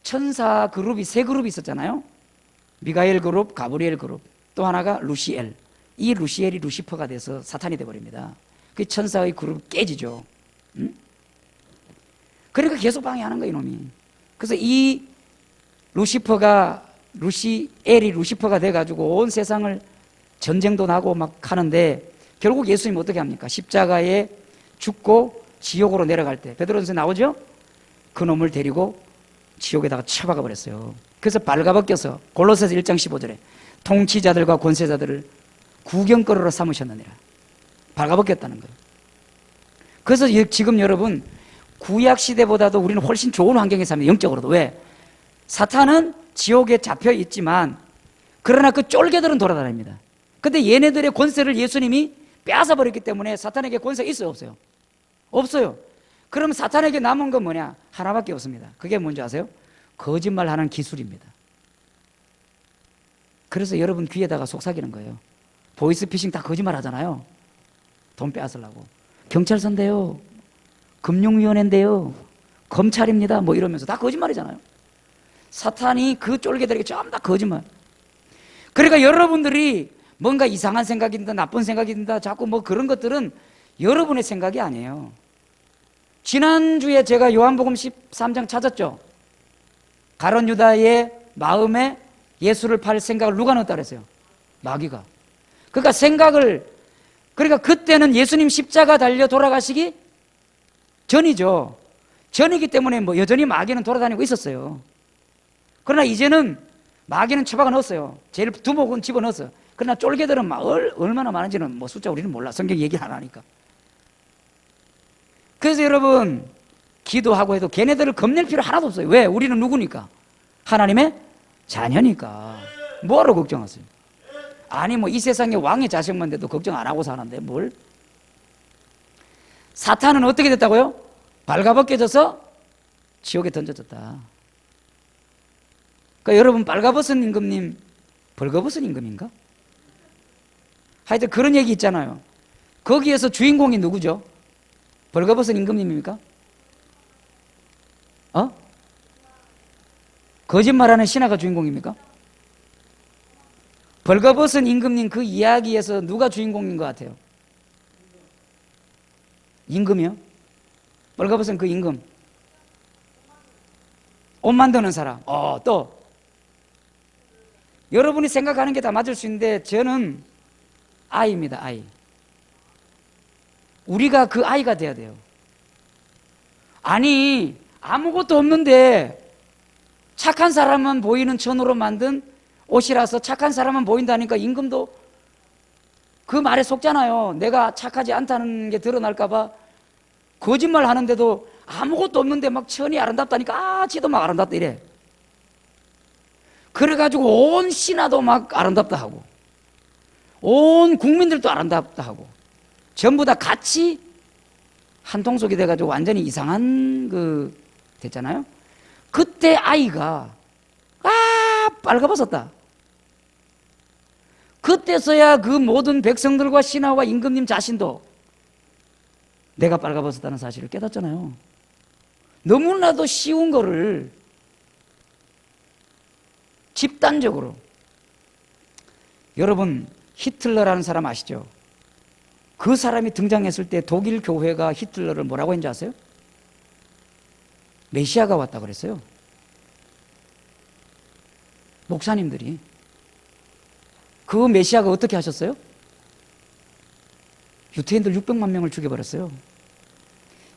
천사 그룹이 세 그룹이 있었잖아요. 미가엘 그룹, 가브리엘 그룹, 또 하나가 루시엘. 이 루시엘이 루시퍼가 돼서 사탄이 돼버립니다. 그 천사의 그룹이 깨지죠. 응? 그러니까 계속 방해하는 거예요, 이놈이. 그래서 이 루시엘이 루시퍼가 돼가지고 온 세상을 전쟁도 나고 막 하는데 결국 예수님 어떻게 합니까? 십자가에 죽고 지옥으로 내려갈 때 베드로전서 나오죠? 그놈을 데리고 지옥에다가 쳐박아 버렸어요. 그래서 발가벗겨서 골로새서 1장 15절에 통치자들과 권세자들을 구경거리로 삼으셨느니라. 발가벗겼다는 거예요. 그래서 지금 여러분 구약 시대보다도 우리는 훨씬 좋은 환경에 삽니다. 영적으로도. 왜? 사탄은 지옥에 잡혀 있지만 그러나 그 쫄개들은 돌아다닙니다. 근데 얘네들의 권세를 예수님이 빼앗아 버렸기 때문에 사탄에게 권세가 있어요, 없어요? 없어요. 그럼 사탄에게 남은 건 뭐냐? 하나밖에 없습니다. 그게 뭔지 아세요? 거짓말하는 기술입니다. 그래서 여러분 귀에다가 속삭이는 거예요. 보이스피싱 다 거짓말 하잖아요. 돈 빼앗으려고. 경찰서인데요, 금융위원회인데요, 검찰입니다, 뭐 이러면서 다 거짓말이잖아요. 사탄이 그 쫄개들에게 전부 다 거짓말. 그러니까 여러분들이 뭔가 이상한 생각이 든다, 나쁜 생각이 든다, 자꾸 뭐 그런 것들은 여러분의 생각이 아니에요. 지난주에 제가 요한복음 13장 찾았죠. 가룟 유다의 마음에 예수를 팔 생각을 누가 넣었다 그랬어요? 마귀가. 그러니까 그러니까 그때는 예수님 십자가 달려 돌아가시기 전이죠. 전이기 때문에 뭐 여전히 마귀는 돌아다니고 있었어요. 그러나 이제는 마귀는 처박아 넣었어요. 제일 두목은 집어넣었어요. 그러나 쫄개들은 막 얼마나 많은지는 뭐 숫자 우리는 몰라. 성경 얘기를 안 하니까. 그래서 여러분 기도하고 해도 걔네들을 겁낼 필요 하나도 없어요. 왜? 우리는 누구니까? 하나님의 자녀니까. 뭐하러 걱정하세요? 아니 뭐 이 세상에 왕의 자식만 돼도 걱정 안 하고 사는데 뭘? 사탄은 어떻게 됐다고요? 발가벗겨져서 지옥에 던져졌다. 그러니까 여러분 빨가벗은 임금님 벌거벗은 임금인가? 하여튼 그런 얘기 있잖아요. 거기에서 주인공이 누구죠? 벌거벗은 임금님입니까? 거짓말하는 신하가 주인공입니까? 벌거벗은 임금님 그 이야기에서 누가 주인공인 것 같아요? 임금이요? 벌거벗은 그 임금. 옷 만드는 사람. 또 여러분이 생각하는 게 다 맞을 수 있는데 저는 아이입니다. 아이. 우리가 그 아이가 돼야 돼요. 아니 아무것도 없는데 착한 사람만 보이는 천으로 만든 옷이라서 착한 사람만 보인다니까 임금도 그 말에 속잖아요. 내가 착하지 않다는 게 드러날까 봐 거짓말 하는데도 아무것도 없는데 막 천이 아름답다니까 지도 막 아름답다 이래. 그래가지고 온 신하도 막 아름답다 하고 온 국민들도 아름답다 하고 전부 다 같이 한 통속이 돼가지고 완전히 이상한 됐잖아요. 그때 아이가 빨가벗었다. 그때서야 그 모든 백성들과 신하와 임금님 자신도 내가 빨가벗었다는 사실을 깨닫잖아요. 너무나도 쉬운 거를 집단적으로. 여러분 히틀러라는 사람 아시죠? 그 사람이 등장했을 때 독일 교회가 히틀러를 뭐라고 했는지 아세요? 메시아가 왔다 그랬어요. 목사님들이. 그 메시아가 어떻게 하셨어요? 유태인들 600만 명을 죽여버렸어요.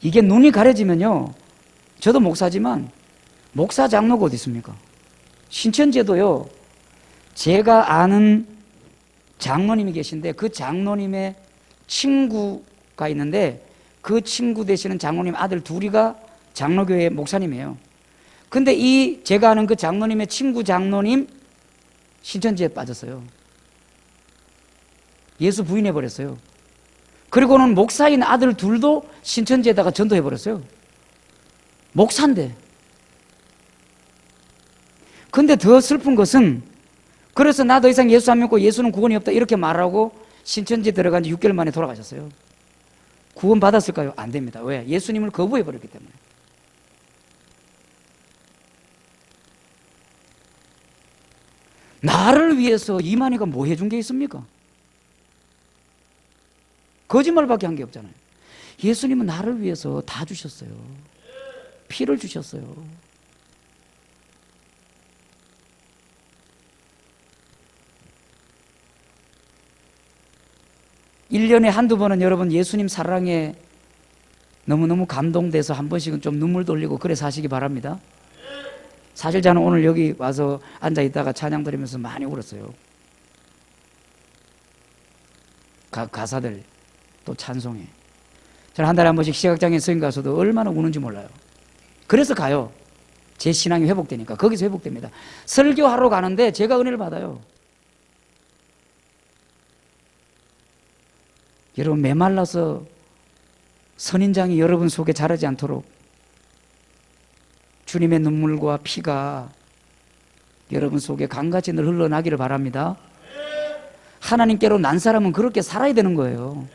이게 눈이 가려지면요, 저도 목사지만 목사 장로가 어디 있습니까? 신천지에도요, 제가 아는 장로님이 계신데 그 장로님의 친구가 있는데 그 친구 되시는 장로님 아들 둘이가 장로교회 목사님이에요. 근데 제가 아는 그 장로님의 친구 장로님 신천지에 빠졌어요. 예수 부인해버렸어요. 그리고는 목사인 아들 둘도 신천지에다가 전도해버렸어요. 목사인데. 근데 더 슬픈 것은 그래서 나 더 이상 예수 안 믿고 예수는 구원이 없다 이렇게 말하고 신천지에 들어간 지 6개월 만에 돌아가셨어요. 구원 받았을까요? 안 됩니다. 왜? 예수님을 거부해버렸기 때문에. 나를 위해서 이만희가 뭐 해준 게 있습니까? 거짓말밖에 한 게 없잖아요. 예수님은 나를 위해서 다 주셨어요. 피를 주셨어요. 1년에 한두 번은 여러분 예수님 사랑에 너무너무 감동돼서 한 번씩은 좀 눈물 돌리고 그래 사시기 바랍니다. 사실 저는 오늘 여기 와서 앉아 있다가 찬양 드리면서 많이 울었어요. 가사들 또 찬송에. 저는 한 달에 한 번씩 시각장애인 서인 가서도 얼마나 우는지 몰라요. 그래서 가요. 제 신앙이 회복되니까. 거기서 회복됩니다. 설교하러 가는데 제가 은혜를 받아요. 여러분 메말라서 선인장이 여러분 속에 자라지 않도록 주님의 눈물과 피가 여러분 속에 강같이 늘 흘러나기를 바랍니다. 하나님께로 난 사람은 그렇게 살아야 되는 거예요.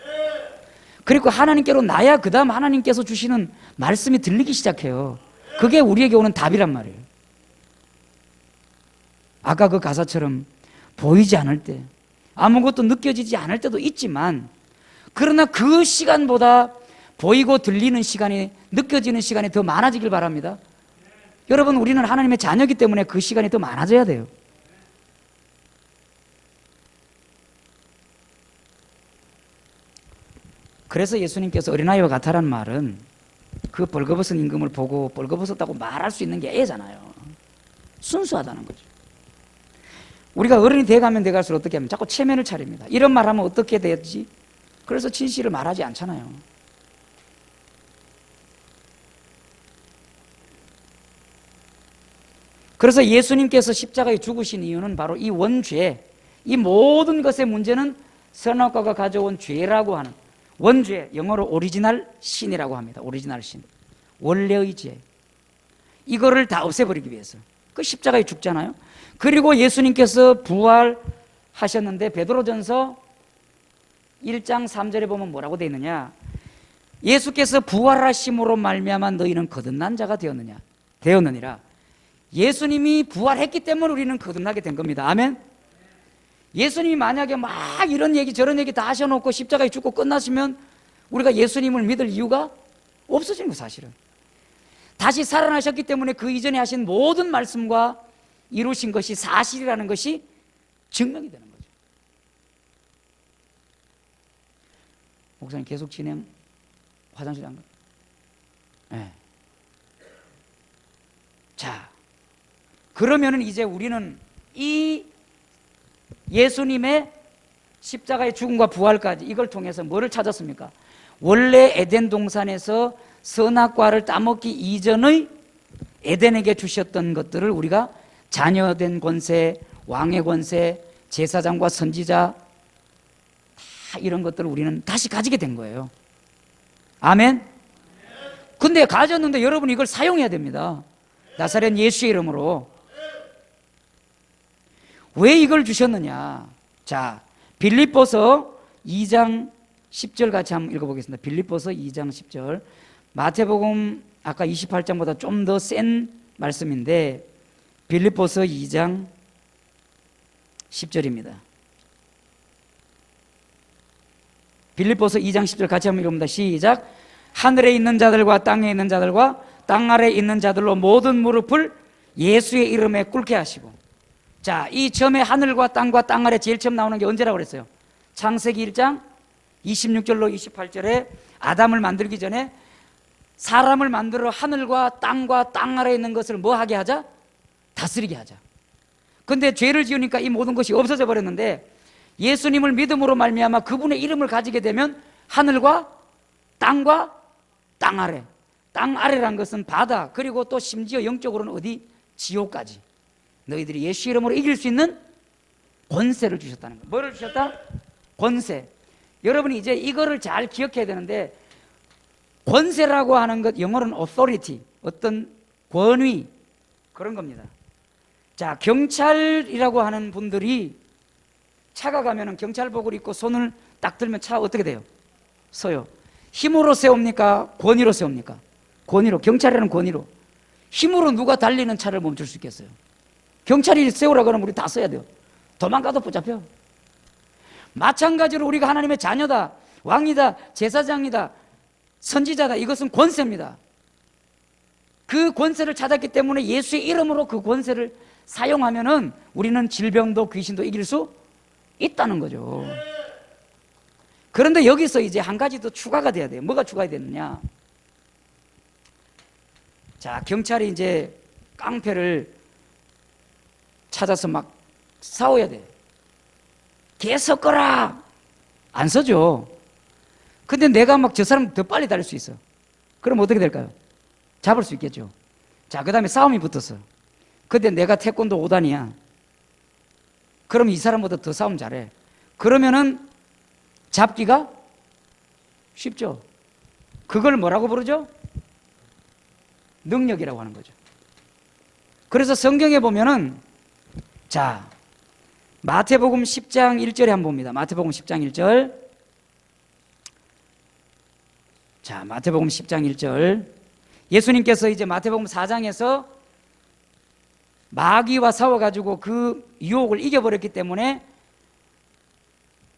그리고 하나님께로 나야 그 다음 하나님께서 주시는 말씀이 들리기 시작해요. 그게 우리에게 오는 답이란 말이에요. 아까 그 가사처럼 보이지 않을 때, 아무것도 느껴지지 않을 때도 있지만, 그러나 그 시간보다 보이고 들리는 시간이, 느껴지는 시간이 더 많아지길 바랍니다. 여러분, 우리는 하나님의 자녀이기 때문에 그 시간이 더 많아져야 돼요. 그래서 예수님께서 어린아이와 같아라는 말은 그 벌거벗은 임금을 보고 벌거벗었다고 말할 수 있는 게 애잖아요. 순수하다는 거죠. 우리가 어른이 돼가면 돼갈수록 어떻게 하면 자꾸 체면을 차립니다. 이런 말 하면 어떻게 되지? 그래서 진실을 말하지 않잖아요. 그래서 예수님께서 십자가에 죽으신 이유는 바로 이 원죄, 이 모든 것의 문제는 선악과가 가져온 죄라고 하는 원죄, 영어로 오리지널 신이라고 합니다. 오리지널 신, 원래의 죄, 이거를 다 없애버리기 위해서 그 십자가에 죽잖아요. 그리고 예수님께서 부활하셨는데 베드로전서 1장 3절에 보면 뭐라고 되어 있느냐, 예수께서 부활하심으로 말미암아 너희는 거듭난 자가 되었느니라. 예수님이 부활했기 때문에 우리는 거듭나게 된 겁니다. 아멘. 예수님이 만약에 막 이런 얘기 저런 얘기 다 하셔놓고 십자가에 죽고 끝나시면 우리가 예수님을 믿을 이유가 없어지는 거 사실은. 다시 살아나셨기 때문에 그 이전에 하신 모든 말씀과 이루신 것이 사실이라는 것이 증명이 되는 거죠. 목사님 계속 진행. 화장실 안 가? 네. 자, 그러면은 이제 우리는 이 예수님의 십자가의 죽음과 부활까지 이걸 통해서 뭐를 찾았습니까? 원래 에덴 동산에서 선악과를 따먹기 이전의 에덴에게 주셨던 것들을 우리가 자녀된 권세, 왕의 권세, 제사장과 선지자, 다 이런 것들을 우리는 다시 가지게 된 거예요. 아멘. 근데 가졌는데 여러분 이걸 사용해야 됩니다. 나사렛 예수의 이름으로. 왜 이걸 주셨느냐? 자, 빌립보서 2장 10절 같이 한번 읽어보겠습니다. 빌립보서 2장 10절. 마태복음 아까 28장보다 좀 더 센 말씀인데 빌립보서 2장 10절입니다. 빌립보서 2장 10절 같이 한번 읽어봅니다. 시작. 하늘에 있는 자들과 땅에 있는 자들과 땅 아래에 있는 자들로 모든 무릎을 예수의 이름에 꿇게 하시고. 자, 이 처음에 하늘과 땅 아래 제일 처음 나오는 게 언제라고 그랬어요? 창세기 1장 26절로 28절에 아담을 만들기 전에 사람을 만들어 하늘과 땅 아래에 있는 것을 뭐 하게 하자? 다스리게 하자. 근데 죄를 지으니까 이 모든 것이 없어져 버렸는데 예수님을 믿음으로 말미암아 그분의 이름을 가지게 되면 하늘과 땅과 땅 아래, 땅 아래란 것은 바다, 그리고 또 심지어 영적으로는 어디? 지옥까지 너희들이 예수 이름으로 이길 수 있는 권세를 주셨다는 거예요. 뭐를 주셨다? 권세. 여러분이 이제 이거를 잘 기억해야 되는데, 권세라고 하는 것 영어로는 authority, 어떤 권위, 그런 겁니다. 자, 경찰이라고 하는 분들이 차가 가면은 경찰복을 입고 손을 딱 들면 차 어떻게 돼요? 서요. 힘으로 세웁니까? 권위로 세웁니까? 권위로. 경찰이라는 권위로. 힘으로 누가 달리는 차를 멈출 수 있겠어요? 경찰이 세우라고 하면 우리 다 써야 돼요. 도망가도 붙잡혀. 마찬가지로 우리가 하나님의 자녀다, 왕이다, 제사장이다, 선지자다, 이것은 권세입니다. 그 권세를 찾았기 때문에 예수의 이름으로 그 권세를 사용하면은 우리는 질병도 귀신도 이길 수 있다는 거죠. 그런데 여기서 이제 한 가지 더 추가가 돼야 돼요. 뭐가 추가되느냐? 자, 경찰이 이제 깡패를 찾아서 막 싸워야 돼. 개 섞어라! 안 서죠. 근데 내가 막 저 사람 더 빨리 달릴 수 있어. 그럼 어떻게 될까요? 잡을 수 있겠죠. 자, 그 다음에 싸움이 붙었어. 근데 내가 태권도 5단이야. 그럼 이 사람보다 더 싸움 잘해. 그러면은 잡기가 쉽죠. 그걸 뭐라고 부르죠? 능력이라고 하는 거죠. 그래서 성경에 보면은, 자, 마태복음 10장 1절에 한번 봅니다. 마태복음 10장 1절. 자, 마태복음 10장 1절. 예수님께서 이제 마태복음 4장에서 마귀와 싸워가지고 그 유혹을 이겨버렸기 때문에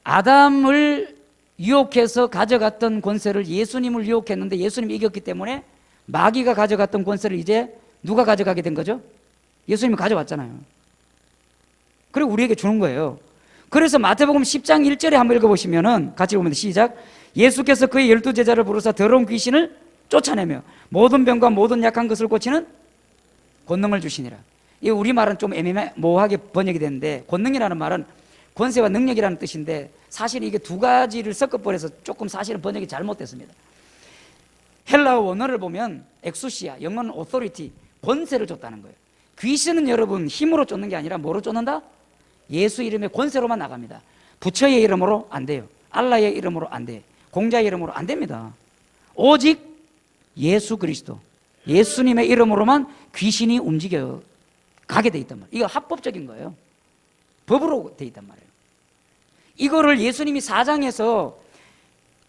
아담을 유혹해서 가져갔던 권세를 예수님을 유혹했는데 예수님이 이겼기 때문에 마귀가 가져갔던 권세를 이제 누가 가져가게 된 거죠? 예수님이 가져왔잖아요. 그리고 우리에게 주는 거예요. 그래서 마태복음 10장 1절에 한번 읽어보시면은 같이 보면 시작. 예수께서 그의 12제자를 부르사 더러운 귀신을 쫓아내며 모든 병과 모든 약한 것을 고치는 권능을 주시니라. 이 우리말은 좀 애매모호하게 번역이 되는데, 권능이라는 말은 권세와 능력이라는 뜻인데 사실 이게 두 가지를 섞어버려서 조금 사실은 번역이 잘못됐습니다. 헬라어 원어를 보면 엑수시아, 영어는 authority, 권세를 줬다는 거예요. 귀신은 여러분 힘으로 쫓는 게 아니라 뭐로 쫓는다? 예수 이름의 권세로만 나갑니다. 부처의 이름으로 안 돼요. 알라의 이름으로 안 돼. 공자의 이름으로 안 됩니다. 오직 예수 그리스도, 예수님의 이름으로만 귀신이 움직여 가게 돼 있단 말이에요. 이거 합법적인 거예요. 법으로 돼 있단 말이에요. 이거를 예수님이 4장에서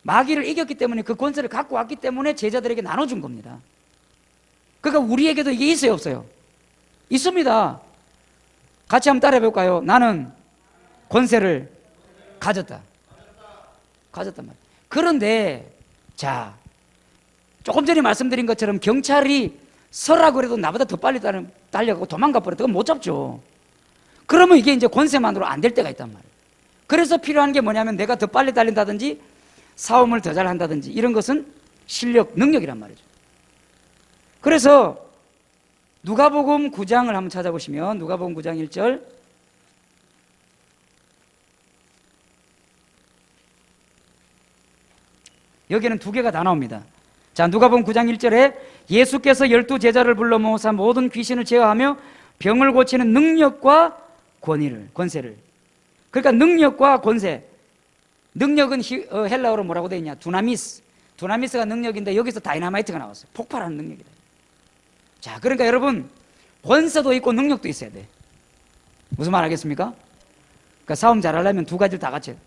마귀를 이겼기 때문에 그 권세를 갖고 왔기 때문에 제자들에게 나눠준 겁니다. 그러니까 우리에게도 이게 있어요, 없어요? 있습니다. 같이 한번 따라해 볼까요? 나는 권세를 가졌다. 가졌단 말이에요. 그런데 자, 조금 전에 말씀드린 것처럼 경찰이 서라고 해도 나보다 더 빨리 달려가고 도망가 버려도 그건 못 잡죠. 그러면 이게 이제 권세만으로 안 될 때가 있단 말이에요. 그래서 필요한 게 뭐냐면 내가 더 빨리 달린다든지 싸움을 더 잘한다든지 이런 것은 실력, 능력이란 말이죠. 그래서 누가복음 9장을 한번 찾아보시면 누가복음 9장 1절. 여기는 두 개가 다 나옵니다. 자, 누가복음 9장 1절에 예수께서 12제자를 불러 모으사 모든 귀신을 제어하며 병을 고치는 능력과 권세를. 그러니까 능력과 권세. 능력은 헬라어로 뭐라고 되어 있냐? 두나미스. 두나미스가 능력인데 여기서 다이나마이트가 나왔어요. 폭발하는 능력이다. 자, 그러니까 여러분 권세도 있고 능력도 있어야 돼. 무슨 말 알겠습니까? 그러니까 싸움 잘하려면 두 가지를 다 갖춰야 돼.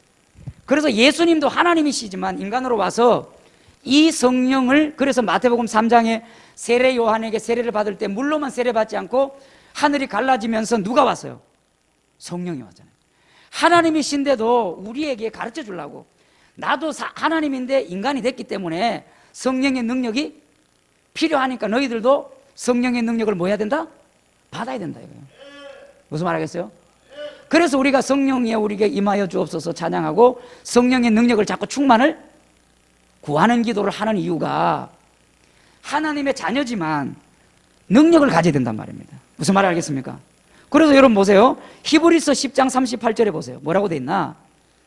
그래서 예수님도 하나님이시지만 인간으로 와서 이 성령을, 그래서 마태복음 3장에 세례 요한에게 세례를 받을 때 물로만 세례받지 않고 하늘이 갈라지면서 누가 왔어요? 성령이 왔잖아요. 하나님이신데도 우리에게 가르쳐 주려고, 나도 하나님인데 인간이 됐기 때문에 성령의 능력이 필요하니까 너희들도 성령의 능력을 뭐 해야 된다? 받아야 된다 이거예요. 무슨 말 하겠어요? 그래서 우리가 성령이 우리에게 임하여 주옵소서 찬양하고 성령의 능력을 자꾸 충만을 구하는 기도를 하는 이유가 하나님의 자녀지만 능력을 가져야 된단 말입니다. 무슨 말 알겠습니까? 그래서 여러분 보세요. 히브리서 10장 38절에 보세요. 뭐라고 돼 있나?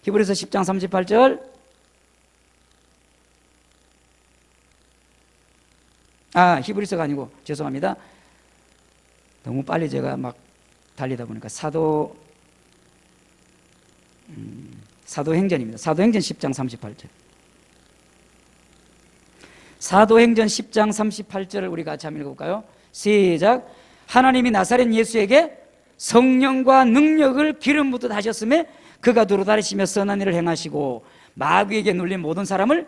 히브리서 10장 38절. 히브리서가 아니고 죄송합니다. 너무 빨리 제가 막 달리다 보니까 사도행전입니다. 사도행전 10장 38절. 사도행전 10장 38절을 우리 같이 한번 읽어볼까요? 시작. 하나님이 나사렛 예수에게 성령과 능력을 기름 붓듯 하셨음에 그가 두루 다니시며 선한 일을 행하시고 마귀에게 눌린 모든 사람을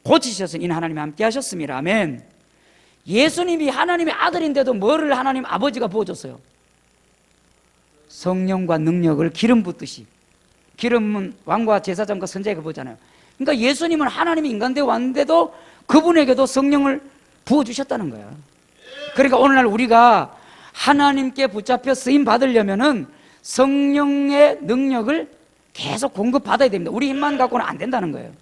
고치셨으니 이는 하나님이 함께 하셨습니다. 아멘. 예수님이 하나님의 아들인데도 뭐를 하나님 아버지가 부어줬어요? 성령과 능력을 기름 붓듯이. 기름은 왕과 제사장과 선지자가 부었잖아요. 그러니까 예수님은 하나님이 인간되어 왔는데도 그분에게도 성령을 부어주셨다는 거야. 그러니까 오늘날 우리가 하나님께 붙잡혀 쓰임 받으려면은 성령의 능력을 계속 공급받아야 됩니다. 우리 힘만 갖고는 안 된다는 거예요.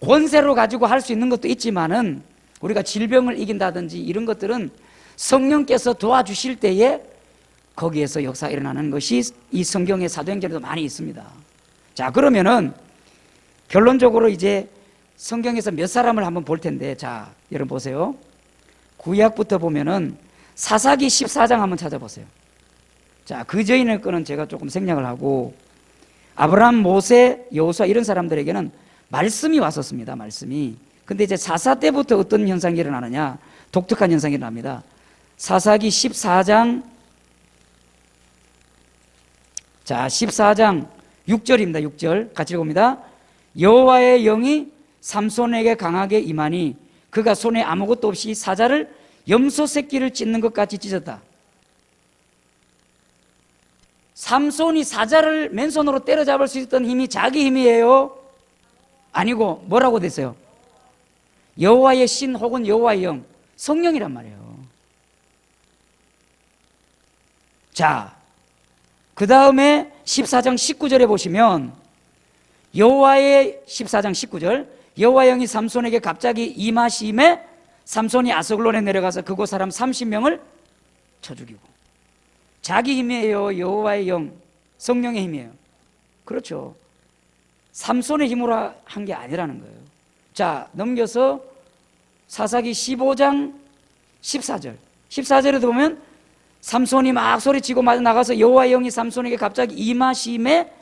권세로 가지고 할 수 있는 것도 있지만은 우리가 질병을 이긴다든지 이런 것들은 성령께서 도와주실 때에 거기에서 역사가 일어나는 것이 이 성경의 사도행전에도 많이 있습니다. 자, 그러면은 결론적으로 이제 성경에서 몇 사람을 한번 볼 텐데, 자, 여러분 보세요. 구약부터 보면은 사사기 14장 한번 찾아보세요. 자, 그 전의 거는 제가 조금 생략을 하고, 아브라함, 모세, 여호수아 이런 사람들에게는 말씀이 왔었습니다. 말씀이. 근데 이제 사사 때부터 어떤 현상이 일어나느냐, 독특한 현상이 일어납니다. 사사기 14장, 자, 14장 6절입니다. 6절 같이 봅니다. 여호와의 영이 삼손에게 강하게 임하니 그가 손에 아무것도 없이 사자를 염소 새끼를 찢는 것 같이 찢었다. 삼손이 사자를 맨손으로 때려잡을 수 있던 힘이 자기 힘이에요? 아니고 뭐라고 됐어요? 여호와의 신 혹은 여호와의 영, 성령이란 말이에요. 자, 그 다음에 14장 19절에 보시면 여호와의 14장 19절, 여호와의 영이 삼손에게 갑자기 임하심에 삼손이 아스글론에 내려가서 그곳 사람 30명을 쳐 죽이고. 자기 힘이에요? 여호와의 영, 성령의 힘이에요? 그렇죠. 삼손의 힘으로 한 게 아니라는 거예요. 자, 넘겨서 사사기 15장 14절. 14절에도 보면 삼손이 막 소리치고 맞아 나가서 여호와의 영이 삼손에게 갑자기 임하심에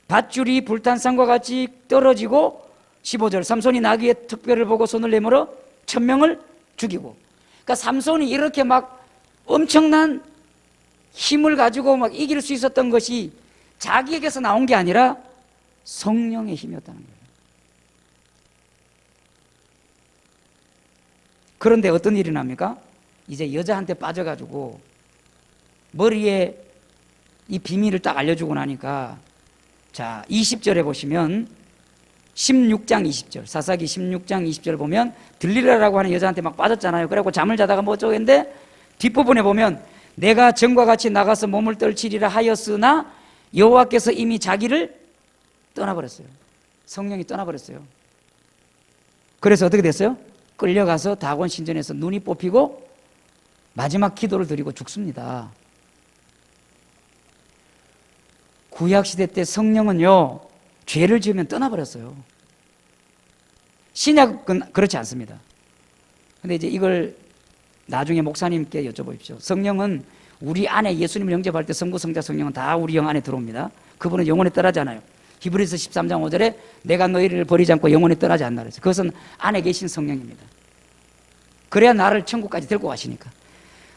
밧줄이 불탄산과 같이 떨어지고, 15절, 삼손이 나귀의 특별을 보고 손을 내밀어 1000명을 죽이고. 그러니까 삼손이 이렇게 막 엄청난 힘을 가지고 막 이길 수 있었던 것이 자기에게서 나온 게 아니라 성령의 힘이었다는 거예요. 그런데 어떤 일이 납니까? 이제 여자한테 빠져가지고 머리에 이 비밀을 딱 알려주고 나니까, 자, 20절에 보시면 16장 20절, 사사기 16장 20절 보면 들리라라고 하는 여자한테 막 빠졌잖아요. 그래갖고 잠을 자다가 뭐 어쩌고 했는데 뒷부분에 보면 내가 전과 같이 나가서 몸을 떨치리라 하였으나 여호와께서 이미 자기를 떠나버렸어요. 성령이 떠나버렸어요. 그래서 어떻게 됐어요? 끌려가서 다곤 신전에서 눈이 뽑히고 마지막 기도를 드리고 죽습니다. 구약시대 때 성령은요, 죄를 지으면 떠나버렸어요. 신약은 그렇지 않습니다. 근데 이제 이걸 나중에 목사님께 여쭤보십시오. 성령은 우리 안에 예수님을 영접할 때 성부, 성자, 성령은 다 우리 영 안에 들어옵니다. 그분은 영원히 떠나지 않아요. 히브리서 13장 5절에 내가 너희를 버리지 않고 영원히 떠나지 않나 그랬어요. 그것은 안에 계신 성령입니다. 그래야 나를 천국까지 데리고 가시니까.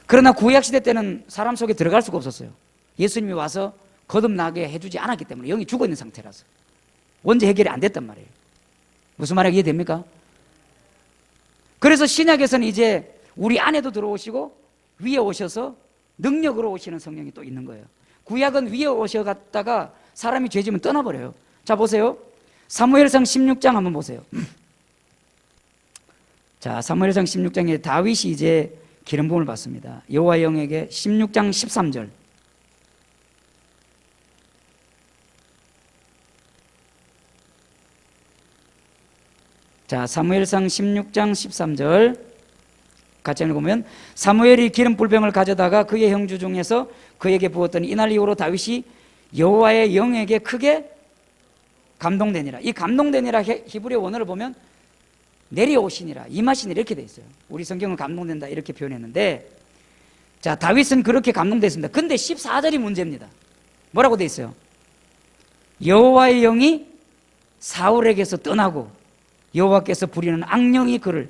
그러나 구약시대 때는 사람 속에 들어갈 수가 없었어요. 예수님이 와서 거듭나게 해주지 않았기 때문에, 영이 죽어있는 상태라서 원죄 해결이 안 됐단 말이에요. 무슨 말인지 이해됩니까? 그래서 신약에서는 이제 우리 안에도 들어오시고 위에 오셔서 능력으로 오시는 성령이 또 있는 거예요. 구약은 위에 오셔갔다가 사람이 죄지면 떠나버려요. 자, 보세요. 사무엘상 16장 한번 보세요. 자, 사무엘상 16장에 다윗이 이제 기름 부음을 받습니다. 여호와 영에게 16장 13절. 자, 사무엘상 16장 13절 같이 읽어보면 사무엘이 기름 불병을 가져다가 그의 형주 중에서 그에게 부었더니 이날 이후로 다윗이 여호와의 영에게 크게 감동되니라. 이 감동되니라 히브리 원어를 보면 내려오시니라, 임하시니라 이렇게 돼 있어요. 우리 성경은 감동된다 이렇게 표현했는데, 자, 다윗은 그렇게 감동됐습니다. 근데 14절이 문제입니다. 뭐라고 돼 있어요? 여호와의 영이 사울에게서 떠나고 여호와께서 부리는 악령이 그를,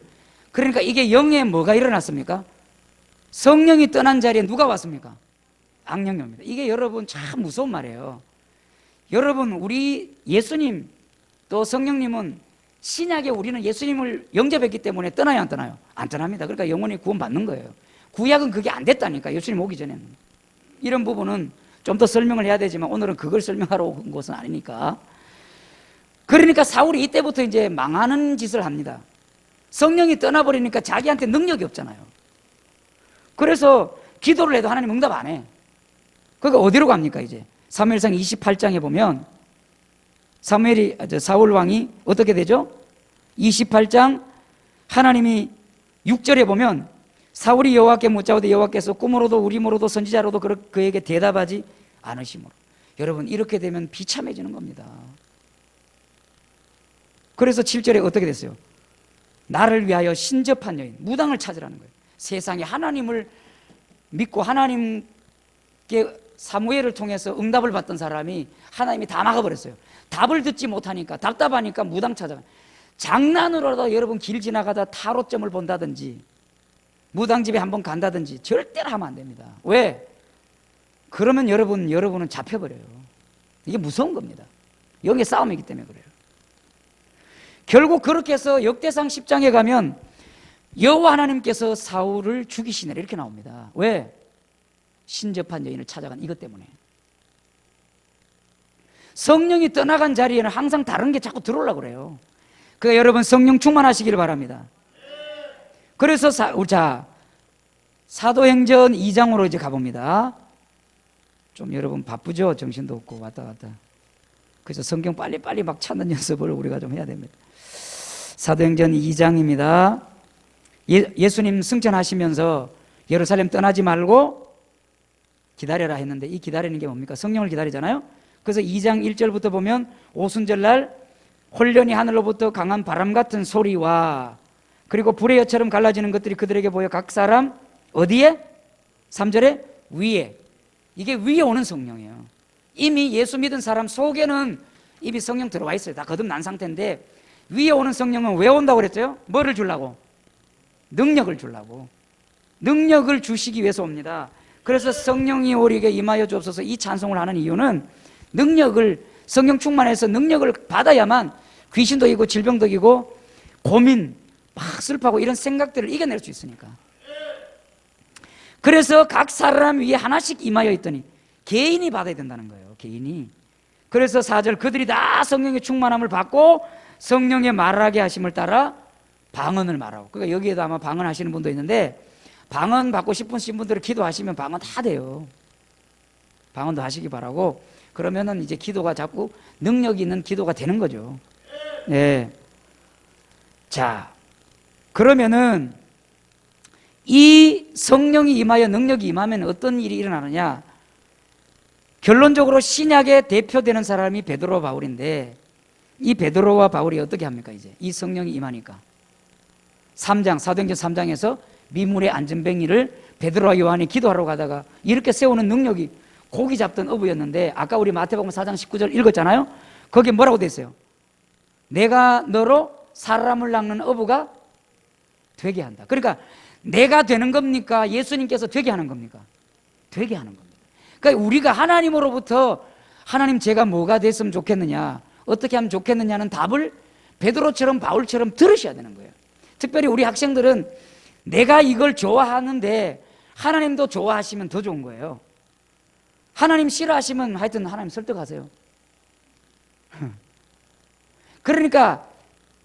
그러니까 이게 영에 뭐가 일어났습니까? 성령이 떠난 자리에 누가 왔습니까? 악령이 옵니다. 이게 여러분 참 무서운 말이에요. 여러분, 우리 예수님 또 성령님은 신약에 우리는 예수님을 영접했기 때문에 떠나요, 안 떠나요? 안 떠납니다. 그러니까 영원히 구원받는 거예요. 구약은 그게 안 됐다니까, 예수님 오기 전에는. 이런 부분은 좀 더 설명을 해야 되지만 오늘은 그걸 설명하러 온 것은 아니니까. 그러니까 사울이 이때부터 이제 망하는 짓을 합니다. 성령이 떠나버리니까 자기한테 능력이 없잖아요. 그래서 기도를 해도 하나님 응답 안 해. 그러니까 어디로 갑니까 이제? 사무엘상 28장에 보면 사울 왕이 어떻게 되죠? 28장 하나님이 6절에 보면 사울이 여호와께 묻자오되 여호와께서 꿈으로도 우림으로도 선지자로도 그에게 대답하지 않으시므로. 여러분, 이렇게 되면 비참해지는 겁니다. 그래서 7절에 어떻게 됐어요? 나를 위하여 신접한 여인, 무당을 찾으라는 거예요. 세상에 하나님을 믿고 하나님께 사무엘을 통해서 응답을 받던 사람이 하나님이 다 막아버렸어요. 답을 듣지 못하니까, 답답하니까 무당 찾아가. 장난으로라도 여러분 길 지나가다 타로점을 본다든지 무당집에 한번 간다든지 절대로 하면 안 됩니다. 왜? 그러면 여러분은 잡혀버려요. 이게 무서운 겁니다. 영의 싸움이기 때문에 그래요. 결국 그렇게 해서 역대상 10장에 가면 여호와 하나님께서 사울을 죽이시네 이렇게 나옵니다. 왜? 신접한 여인을 찾아간 이것 때문에. 성령이 떠나간 자리에는 항상 다른 게 자꾸 들어오려고 그래요. 그러니까 여러분 성령 충만하시기를 바랍니다. 그래서 사도행전 2장으로 이제 가봅니다. 좀 여러분 바쁘죠? 정신도 없고 왔다 갔다. 그래서 성경 빨리빨리 막 찾는 연습을 우리가 좀 해야 됩니다. 사도행전 2장입니다. 예수님 승천하시면서 예루살렘 떠나지 말고 기다려라 했는데 이 기다리는 게 뭡니까? 성령을 기다리잖아요. 그래서 2장 1절부터 보면 오순절날 홀련히 하늘로부터 강한 바람 같은 소리와 그리고 불의 여처럼 갈라지는 것들이 그들에게 보여 각 사람 어디에? 3절에 위에. 이게 위에 오는 성령이에요. 이미 예수 믿은 사람 속에는 이미 성령 들어와 있어요. 다 거듭난 상태인데 위에 오는 성령은 왜 온다고 그랬죠? 뭐를 주려고? 능력을 주려고. 능력을 주시기 위해서 옵니다. 그래서 성령이 우리에게 임하여 주옵소서 이 찬송을 하는 이유는 능력을 성령 충만해서 능력을 받아야만 귀신도 이기고 질병도 이기고 고민 막 슬퍼하고 이런 생각들을 이겨낼 수 있으니까. 그래서 각 사람 위에 하나씩 임하여 있더니 개인이 받아야 된다는 거예요. 개인이. 그래서 4절 그들이 다 성령의 충만함을 받고 성령의 말하게 하심을 따라 방언을 말하고. 그러니까 여기에도 아마 방언하시는 분도 있는데 방언 받고 싶으신 분들은 기도하시면 방언 다 돼요. 방언도 하시기 바라고. 그러면은 이제 기도가 자꾸 능력 있는 기도가 되는 거죠. 예. 자, 그러면은 이 성령이 임하여 능력이 임하면 어떤 일이 일어나느냐? 결론적으로 신약에 대표되는 사람이 베드로와 바울인데 이 베드로와 바울이 어떻게 합니까? 이제 이 성령이 임하니까 3장 사도행전 3장에서 미물의 안전뱅이를 베드로와 요한이 기도하러 가다가 이렇게 세우는 능력이 고기 잡던 어부였는데 아까 우리 마태복음 4장 19절 읽었잖아요. 거기에 뭐라고 돼 있어요? 내가 너로 사람을 낚는 어부가 되게 한다. 그러니까 내가 되는 겁니까? 예수님께서 되게 하는 겁니까? 되게 하는 겁니다. 그러니까 우리가 하나님으로부터 하나님 제가 뭐가 됐으면 좋겠느냐, 어떻게 하면 좋겠느냐는 답을 베드로처럼 바울처럼 들으셔야 되는 거예요. 특별히 우리 학생들은 내가 이걸 좋아하는데 하나님도 좋아하시면 더 좋은 거예요. 하나님 싫어하시면 하여튼 하나님 설득하세요. 그러니까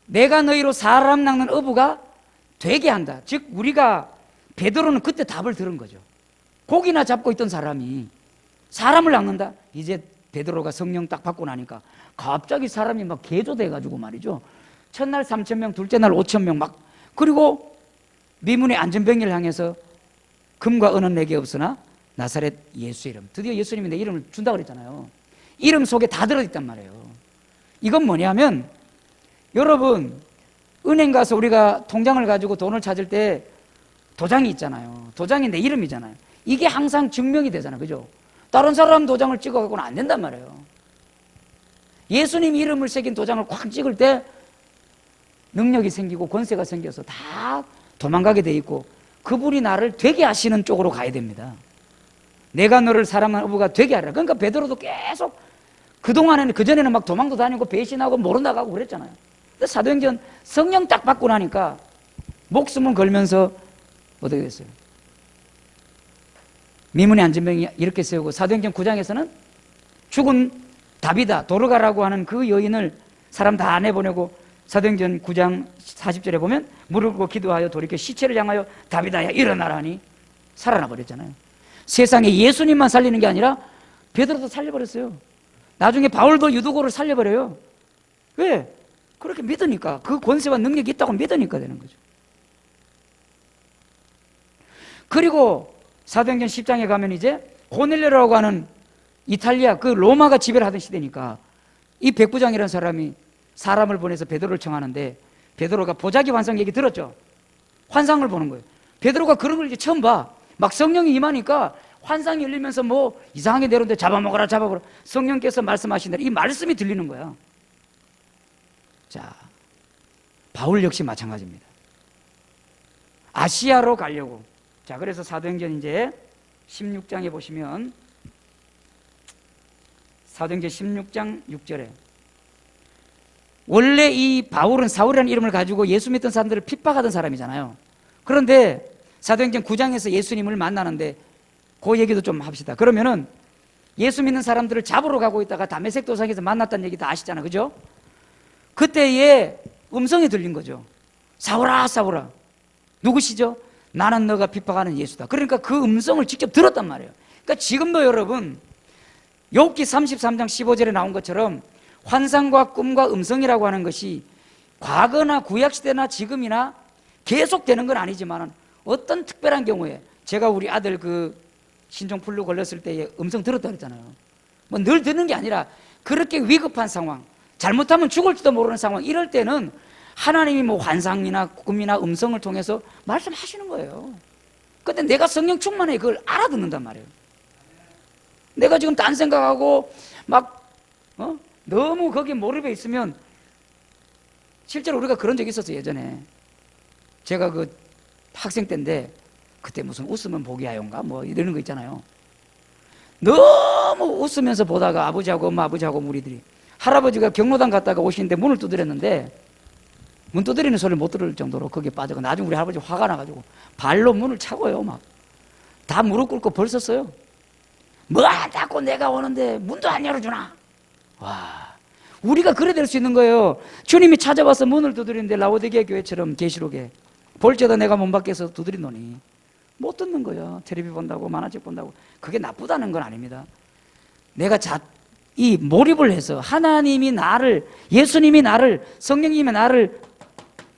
내가 너희로 사람 낚는 어부가 되게 한다. 즉 우리가 베드로는 그때 답을 들은 거죠. 고기나 잡고 있던 사람이 사람을 낚는다. 이제 베드로가 성령 딱 받고 나니까 갑자기 사람이 막 개조돼가지고 말이죠. 첫날 3,000명, 둘째 날 5,000명 막. 그리고 미문의 안전병기를 향해서 금과 은은 내게 없으나 나사렛 예수 이름. 드디어 예수님이 내 이름을 준다고 그랬잖아요. 이름 속에 다 들어있단 말이에요. 이건 뭐냐면 여러분 은행 가서 우리가 통장을 가지고 돈을 찾을 때 도장이 있잖아요. 도장이 내 이름이잖아요. 이게 항상 증명이 되잖아요. 그죠? 다른 사람 도장을 찍어갖고는 안 된단 말이에요. 예수님 이름을 새긴 도장을 꽉 찍을 때 능력이 생기고 권세가 생겨서 다 도망가게 돼 있고 그분이 나를 되게 하시는 쪽으로 가야 됩니다. 내가 너를 사랑하는 어부가 되게 하라. 그러니까 베드로도 계속 그동안에는 그전에는 막 도망도 다니고 배신하고 모른다고 그랬잖아요. 근데 사도행전 성령 딱 받고 나니까 목숨을 걸면서 어떻게 됐어요? 미문의 안전병이 이렇게 세우고 사도행전 9장에서는 죽은 다비다 도르가라고 하는 그 여인을 사람 다 내보내고 사도행전 9장 40절에 보면 무릎 꿇고 기도하여 돌이켜 시체를 향하여 다비다야 일어나라니 살아나 버렸잖아요. 세상에 예수님만 살리는 게 아니라 베드로도 살려버렸어요. 나중에 바울도 유두고를 살려버려요. 왜? 그렇게 믿으니까, 그 권세와 능력이 있다고 믿으니까 되는 거죠. 그리고 사도행전 10장에 가면 이제 고넬료라고 하는 이탈리아, 그 로마가 지배를 하던 시대니까 이 백부장이라는 사람이 사람을 보내서 베드로를 청하는데, 베드로가 보자기 환상 얘기 들었죠? 환상을 보는 거예요. 베드로가 그런 걸 이제 처음 봐. 막 성령이 임하니까 환상이 열리면서 뭐 이상하게 내려오는데 잡아먹어라 잡아먹어라, 성령께서 말씀하신 대로 이 말씀이 들리는 거야. 자, 바울 역시 마찬가지입니다. 아시아로 가려고. 자, 그래서 사도행전 이제 16장에 보시면, 사도행전 16장 6절에 원래 이 바울은 사울이라는 이름을 가지고 예수 믿던 사람들을 핍박하던 사람이잖아요. 그런데 사도행전 9장에서 예수님을 만나는데 그 얘기도 좀 합시다. 그러면은 예수 믿는 사람들을 잡으러 가고 있다가 다메섹 도상에서 만났다는 얘기 다 아시잖아요. 그죠? 그때에 음성이 들린 거죠. 사울아 사울아, 누구시죠? 나는 너가 핍박하는 예수다. 그러니까 그 음성을 직접 들었단 말이에요. 그러니까 지금도 여러분, 욥기 33장 15절에 나온 것처럼 환상과 꿈과 음성이라고 하는 것이 과거나 구약시대나 지금이나 계속되는 건 아니지만 어떤 특별한 경우에, 제가 우리 아들 그 신종플루 걸렸을 때에 음성 들었다 그랬잖아요. 뭐 늘 듣는 게 아니라 그렇게 위급한 상황, 잘못하면 죽을지도 모르는 상황, 이럴 때는 하나님이 뭐 환상이나 꿈이나 음성을 통해서 말씀하시는 거예요. 근데 내가 성령 충만해 그걸 알아듣는단 말이에요. 내가 지금 딴 생각하고 막 너무 거기에 몰입해 있으면, 실제로 우리가 그런 적이 있었어요. 예전에 제가 그 학생 때인데, 그때 무슨 웃으면 복이 하여인가 뭐 이러는 거 있잖아요. 너무 웃으면서 보다가 아버지하고 엄마, 아버지하고 우리들이, 할아버지가 경로당 갔다가 오시는데 문을 두드렸는데 문 두드리는 소리를 못 들을 정도로 거기에 빠져가, 나중에 우리 할아버지 화가 나가지고 발로 문을 차고요. 막 다 무릎 꿇고 벌썼어요. 뭐 자꾸 내가 오는데 문도 안 열어주나. 와, 우리가 그래 될 수 있는 거예요. 주님이 찾아와서 문을 두드리는데 라오디게아 교회처럼 계시록에 볼지어다 내가 문 밖에서 두드리노니 못 듣는 거예요. 텔레비 본다고 만화책 본다고. 그게 나쁘다는 건 아닙니다. 내가 이 몰입을 해서 하나님이 나를, 예수님이 나를, 성령님이 나를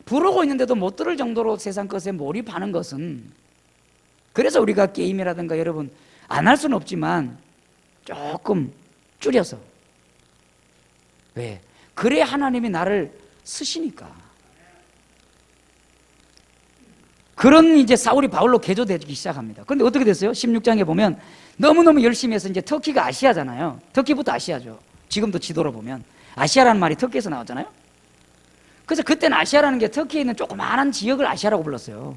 부르고 있는데도 못 들을 정도로 세상 것에 몰입하는 것은, 그래서 우리가 게임이라든가 여러분 안 할 수는 없지만 조금 줄여서, 왜? 그래 하나님이 나를 쓰시니까. 그런 이제 사울이 바울로 개조되기 시작합니다. 그런데 어떻게 됐어요? 16장에 보면 너무너무 열심히 해서, 이제 터키가 아시아잖아요. 터키부터 아시아죠. 지금도 지도로 보면 아시아라는 말이 터키에서 나왔잖아요. 그래서 그때는 아시아라는 게 터키에 있는 조그마한 지역을 아시아라고 불렀어요.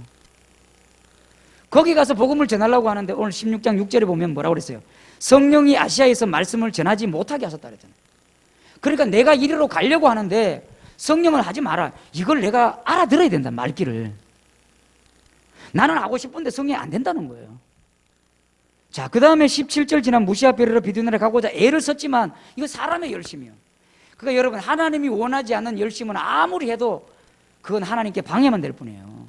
거기 가서 복음을 전하려고 하는데 오늘 16장 6절에 보면 뭐라고 그랬어요? 성령이 아시아에서 말씀을 전하지 못하게 하셨다 그랬잖아요. 그러니까 내가 이리로 가려고 하는데 성령을 하지 마라. 이걸 내가 알아들어야 된다, 말귀를. 나는 하고 싶은데 성령이 안 된다는 거예요. 자, 그 다음에 17절 지난 무시아 베르라 비두나라 가고자 애를 썼지만, 이거 사람의 열심이요. 그러니까 여러분, 하나님이 원하지 않는 열심은 아무리 해도 그건 하나님께 방해만 될 뿐이에요.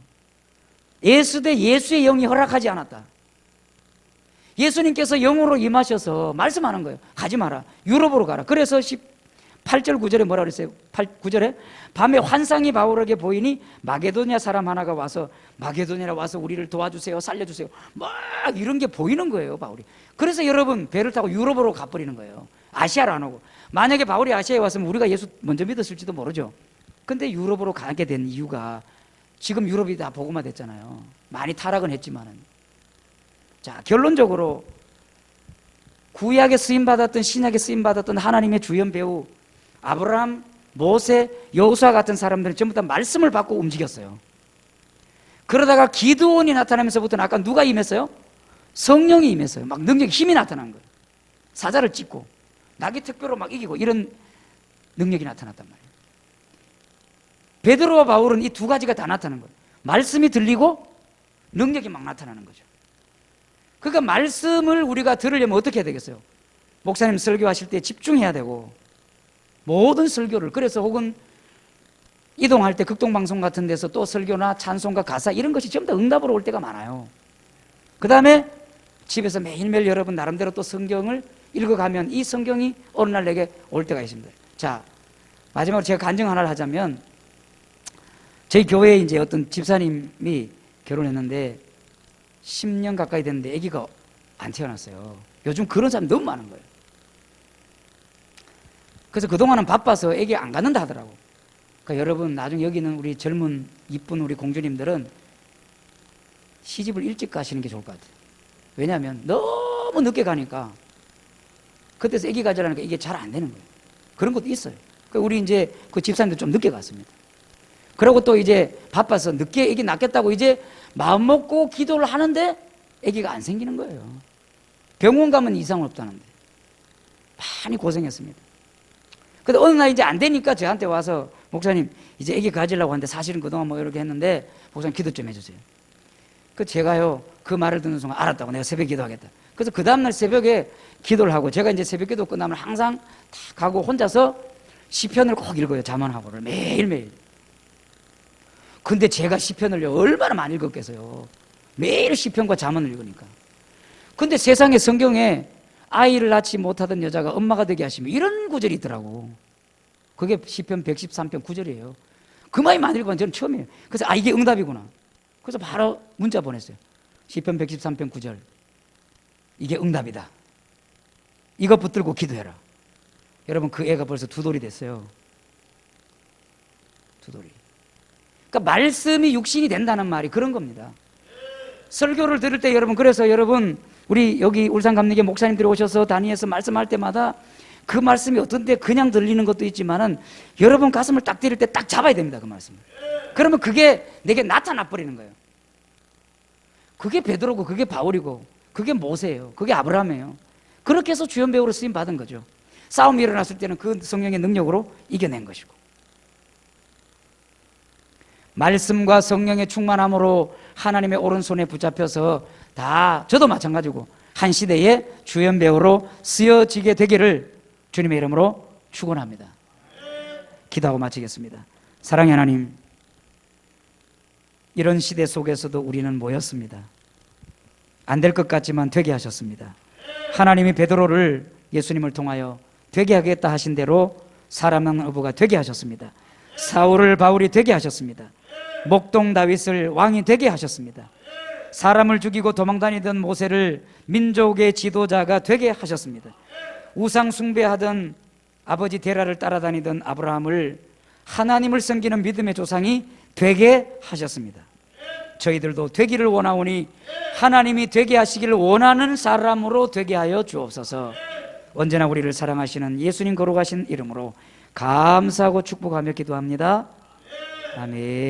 예수의 영이 허락하지 않았다. 예수님께서 영으로 임하셔서 말씀하는 거예요. 가지 마라. 유럽으로 가라. 그래서 18절 9절에 뭐라 그랬어요? 9절에 밤에 환상이 바울에게 보이니 마게도냐 사람 하나가 와서, 마게도냐로 와서 우리를 도와주세요, 살려주세요, 막 이런 게 보이는 거예요, 바울이. 그래서 여러분 배를 타고 유럽으로 가버리는 거예요. 아시아로 안 오고. 만약에 바울이 아시아에 왔으면 우리가 예수 먼저 믿었을지도 모르죠. 근데 유럽으로 가게 된 이유가, 지금 유럽이 다 복음화 됐잖아요. 많이 타락은 했지만은. 자, 결론적으로 구약에 쓰임받았던, 신약에 쓰임받았던 하나님의 주연 배우 아브라함, 모세, 여호수아 같은 사람들은 전부 다 말씀을 받고 움직였어요. 그러다가 기드온이 나타나면서부터는 아까 누가 임했어요? 성령이 임했어요. 막 능력이, 힘이 나타난 거예요. 사자를 찢고 낙이 특별로 막 이기고 이런 능력이 나타났단 말이에요. 베드로와 바울은 이 두 가지가 다 나타나는 거예요. 말씀이 들리고 능력이 막 나타나는 거죠. 그러니까 말씀을 우리가 들으려면 어떻게 해야 되겠어요? 목사님 설교하실 때 집중해야 되고, 모든 설교를, 그래서 혹은 이동할 때 극동방송 같은 데서 또 설교나 찬송가 가사 이런 것이 전부 다 응답으로 올 때가 많아요. 그 다음에 집에서 매일매일 여러분 나름대로 또 성경을 읽어가면 이 성경이 어느 날 내게 올 때가 있습니다. 자, 마지막으로 제가 간증 하나를 하자면, 저희 교회에 이제 어떤 집사님이 결혼했는데 10년 가까이 됐는데 아기가 안 태어났어요. 요즘 그런 사람 너무 많은 거예요. 그래서 그동안은 바빠서 아기 안 갖는다 하더라고. 그러니까 여러분, 나중에 여기 있는 우리 젊은 이쁜 우리 공주님들은 시집을 일찍 가시는 게 좋을 것 같아요. 왜냐하면 너무 늦게 가니까 그때서 아기 가지라니까 이게 잘 안 되는 거예요. 그런 것도 있어요. 그러니까 우리 이제 그 집사님도 좀 늦게 갔습니다. 그리고 또 이제 바빠서 늦게 아기 낳겠다고 이제 마음 먹고 기도를 하는데 아기가 안 생기는 거예요. 병원 가면 이상 없다는데 많이 고생했습니다. 근데 어느 날 이제 안 되니까 저한테 와서, 목사님 이제 아기 가지려고 하는데 사실은 그동안 뭐 이렇게 했는데 목사님 기도 좀 해주세요. 그 제가요, 그 말을 듣는 순간 알았다고, 내가 새벽 기도하겠다. 그래서 그 다음날 새벽에 기도를 하고, 제가 이제 새벽 기도 끝나면 항상 다 가고 혼자서 시편을 꼭 읽어요. 잠언하고를 매일매일. 근데 제가 시편을요 얼마나 많이 읽었겠어요. 매일 시편과 잠언을 읽으니까. 근데 세상에 성경에 아이를 낳지 못하던 여자가 엄마가 되게 하시며 이런 구절이 있더라고. 그게 시편 113편 9절이에요. 그 말이 많이 읽어본 저는 처음이에요. 그래서 이게 응답이구나. 그래서 바로 문자 보냈어요. 시편 113편 9절, 이게 응답이다. 이거 붙들고 기도해라. 여러분, 그 애가 벌써 2돌이 됐어요. 2돌이. 그러니까 말씀이 육신이 된다는 말이 그런 겁니다. 설교를 들을 때 여러분, 그래서 여러분, 우리 여기 울산감리교 목사님들이 오셔서 단위에서 말씀할 때마다 그 말씀이 어떤 때 그냥 들리는 것도 있지만은 여러분 가슴을 딱 때릴 때 딱 잡아야 됩니다. 그 말씀을. 그러면 그게 내게 나타나 버리는 거예요. 그게 베드로고, 그게 바울이고, 그게 모세예요. 그게 아브라함이에요. 그렇게 해서 주연 배우로 쓰임 받은 거죠. 싸움이 일어났을 때는 그 성령의 능력으로 이겨낸 것이고, 말씀과 성령의 충만함으로 하나님의 오른손에 붙잡혀서 다, 저도 마찬가지고 한 시대의 주연 배우로 쓰여지게 되기를 주님의 이름으로 축원합니다. 기도하고 마치겠습니다. 사랑의 하나님, 이런 시대 속에서도 우리는 모였습니다. 안 될 것 같지만 되게 하셨습니다. 하나님이 베드로를 예수님을 통하여 되게 하겠다 하신 대로 사람은 어부가 되게 하셨습니다. 사울을 바울이 되게 하셨습니다. 목동 다윗을 왕이 되게 하셨습니다. 사람을 죽이고 도망다니던 모세를 민족의 지도자가 되게 하셨습니다. 우상 숭배하던 아버지 데라를 따라다니던 아브라함을 하나님을 섬기는 믿음의 조상이 되게 하셨습니다. 저희들도 되기를 원하오니 하나님이 되게 하시기를 원하는 사람으로 되게 하여 주옵소서. 언제나 우리를 사랑하시는 예수님 거룩하신 이름으로 감사하고 축복하며 기도합니다. 아멘.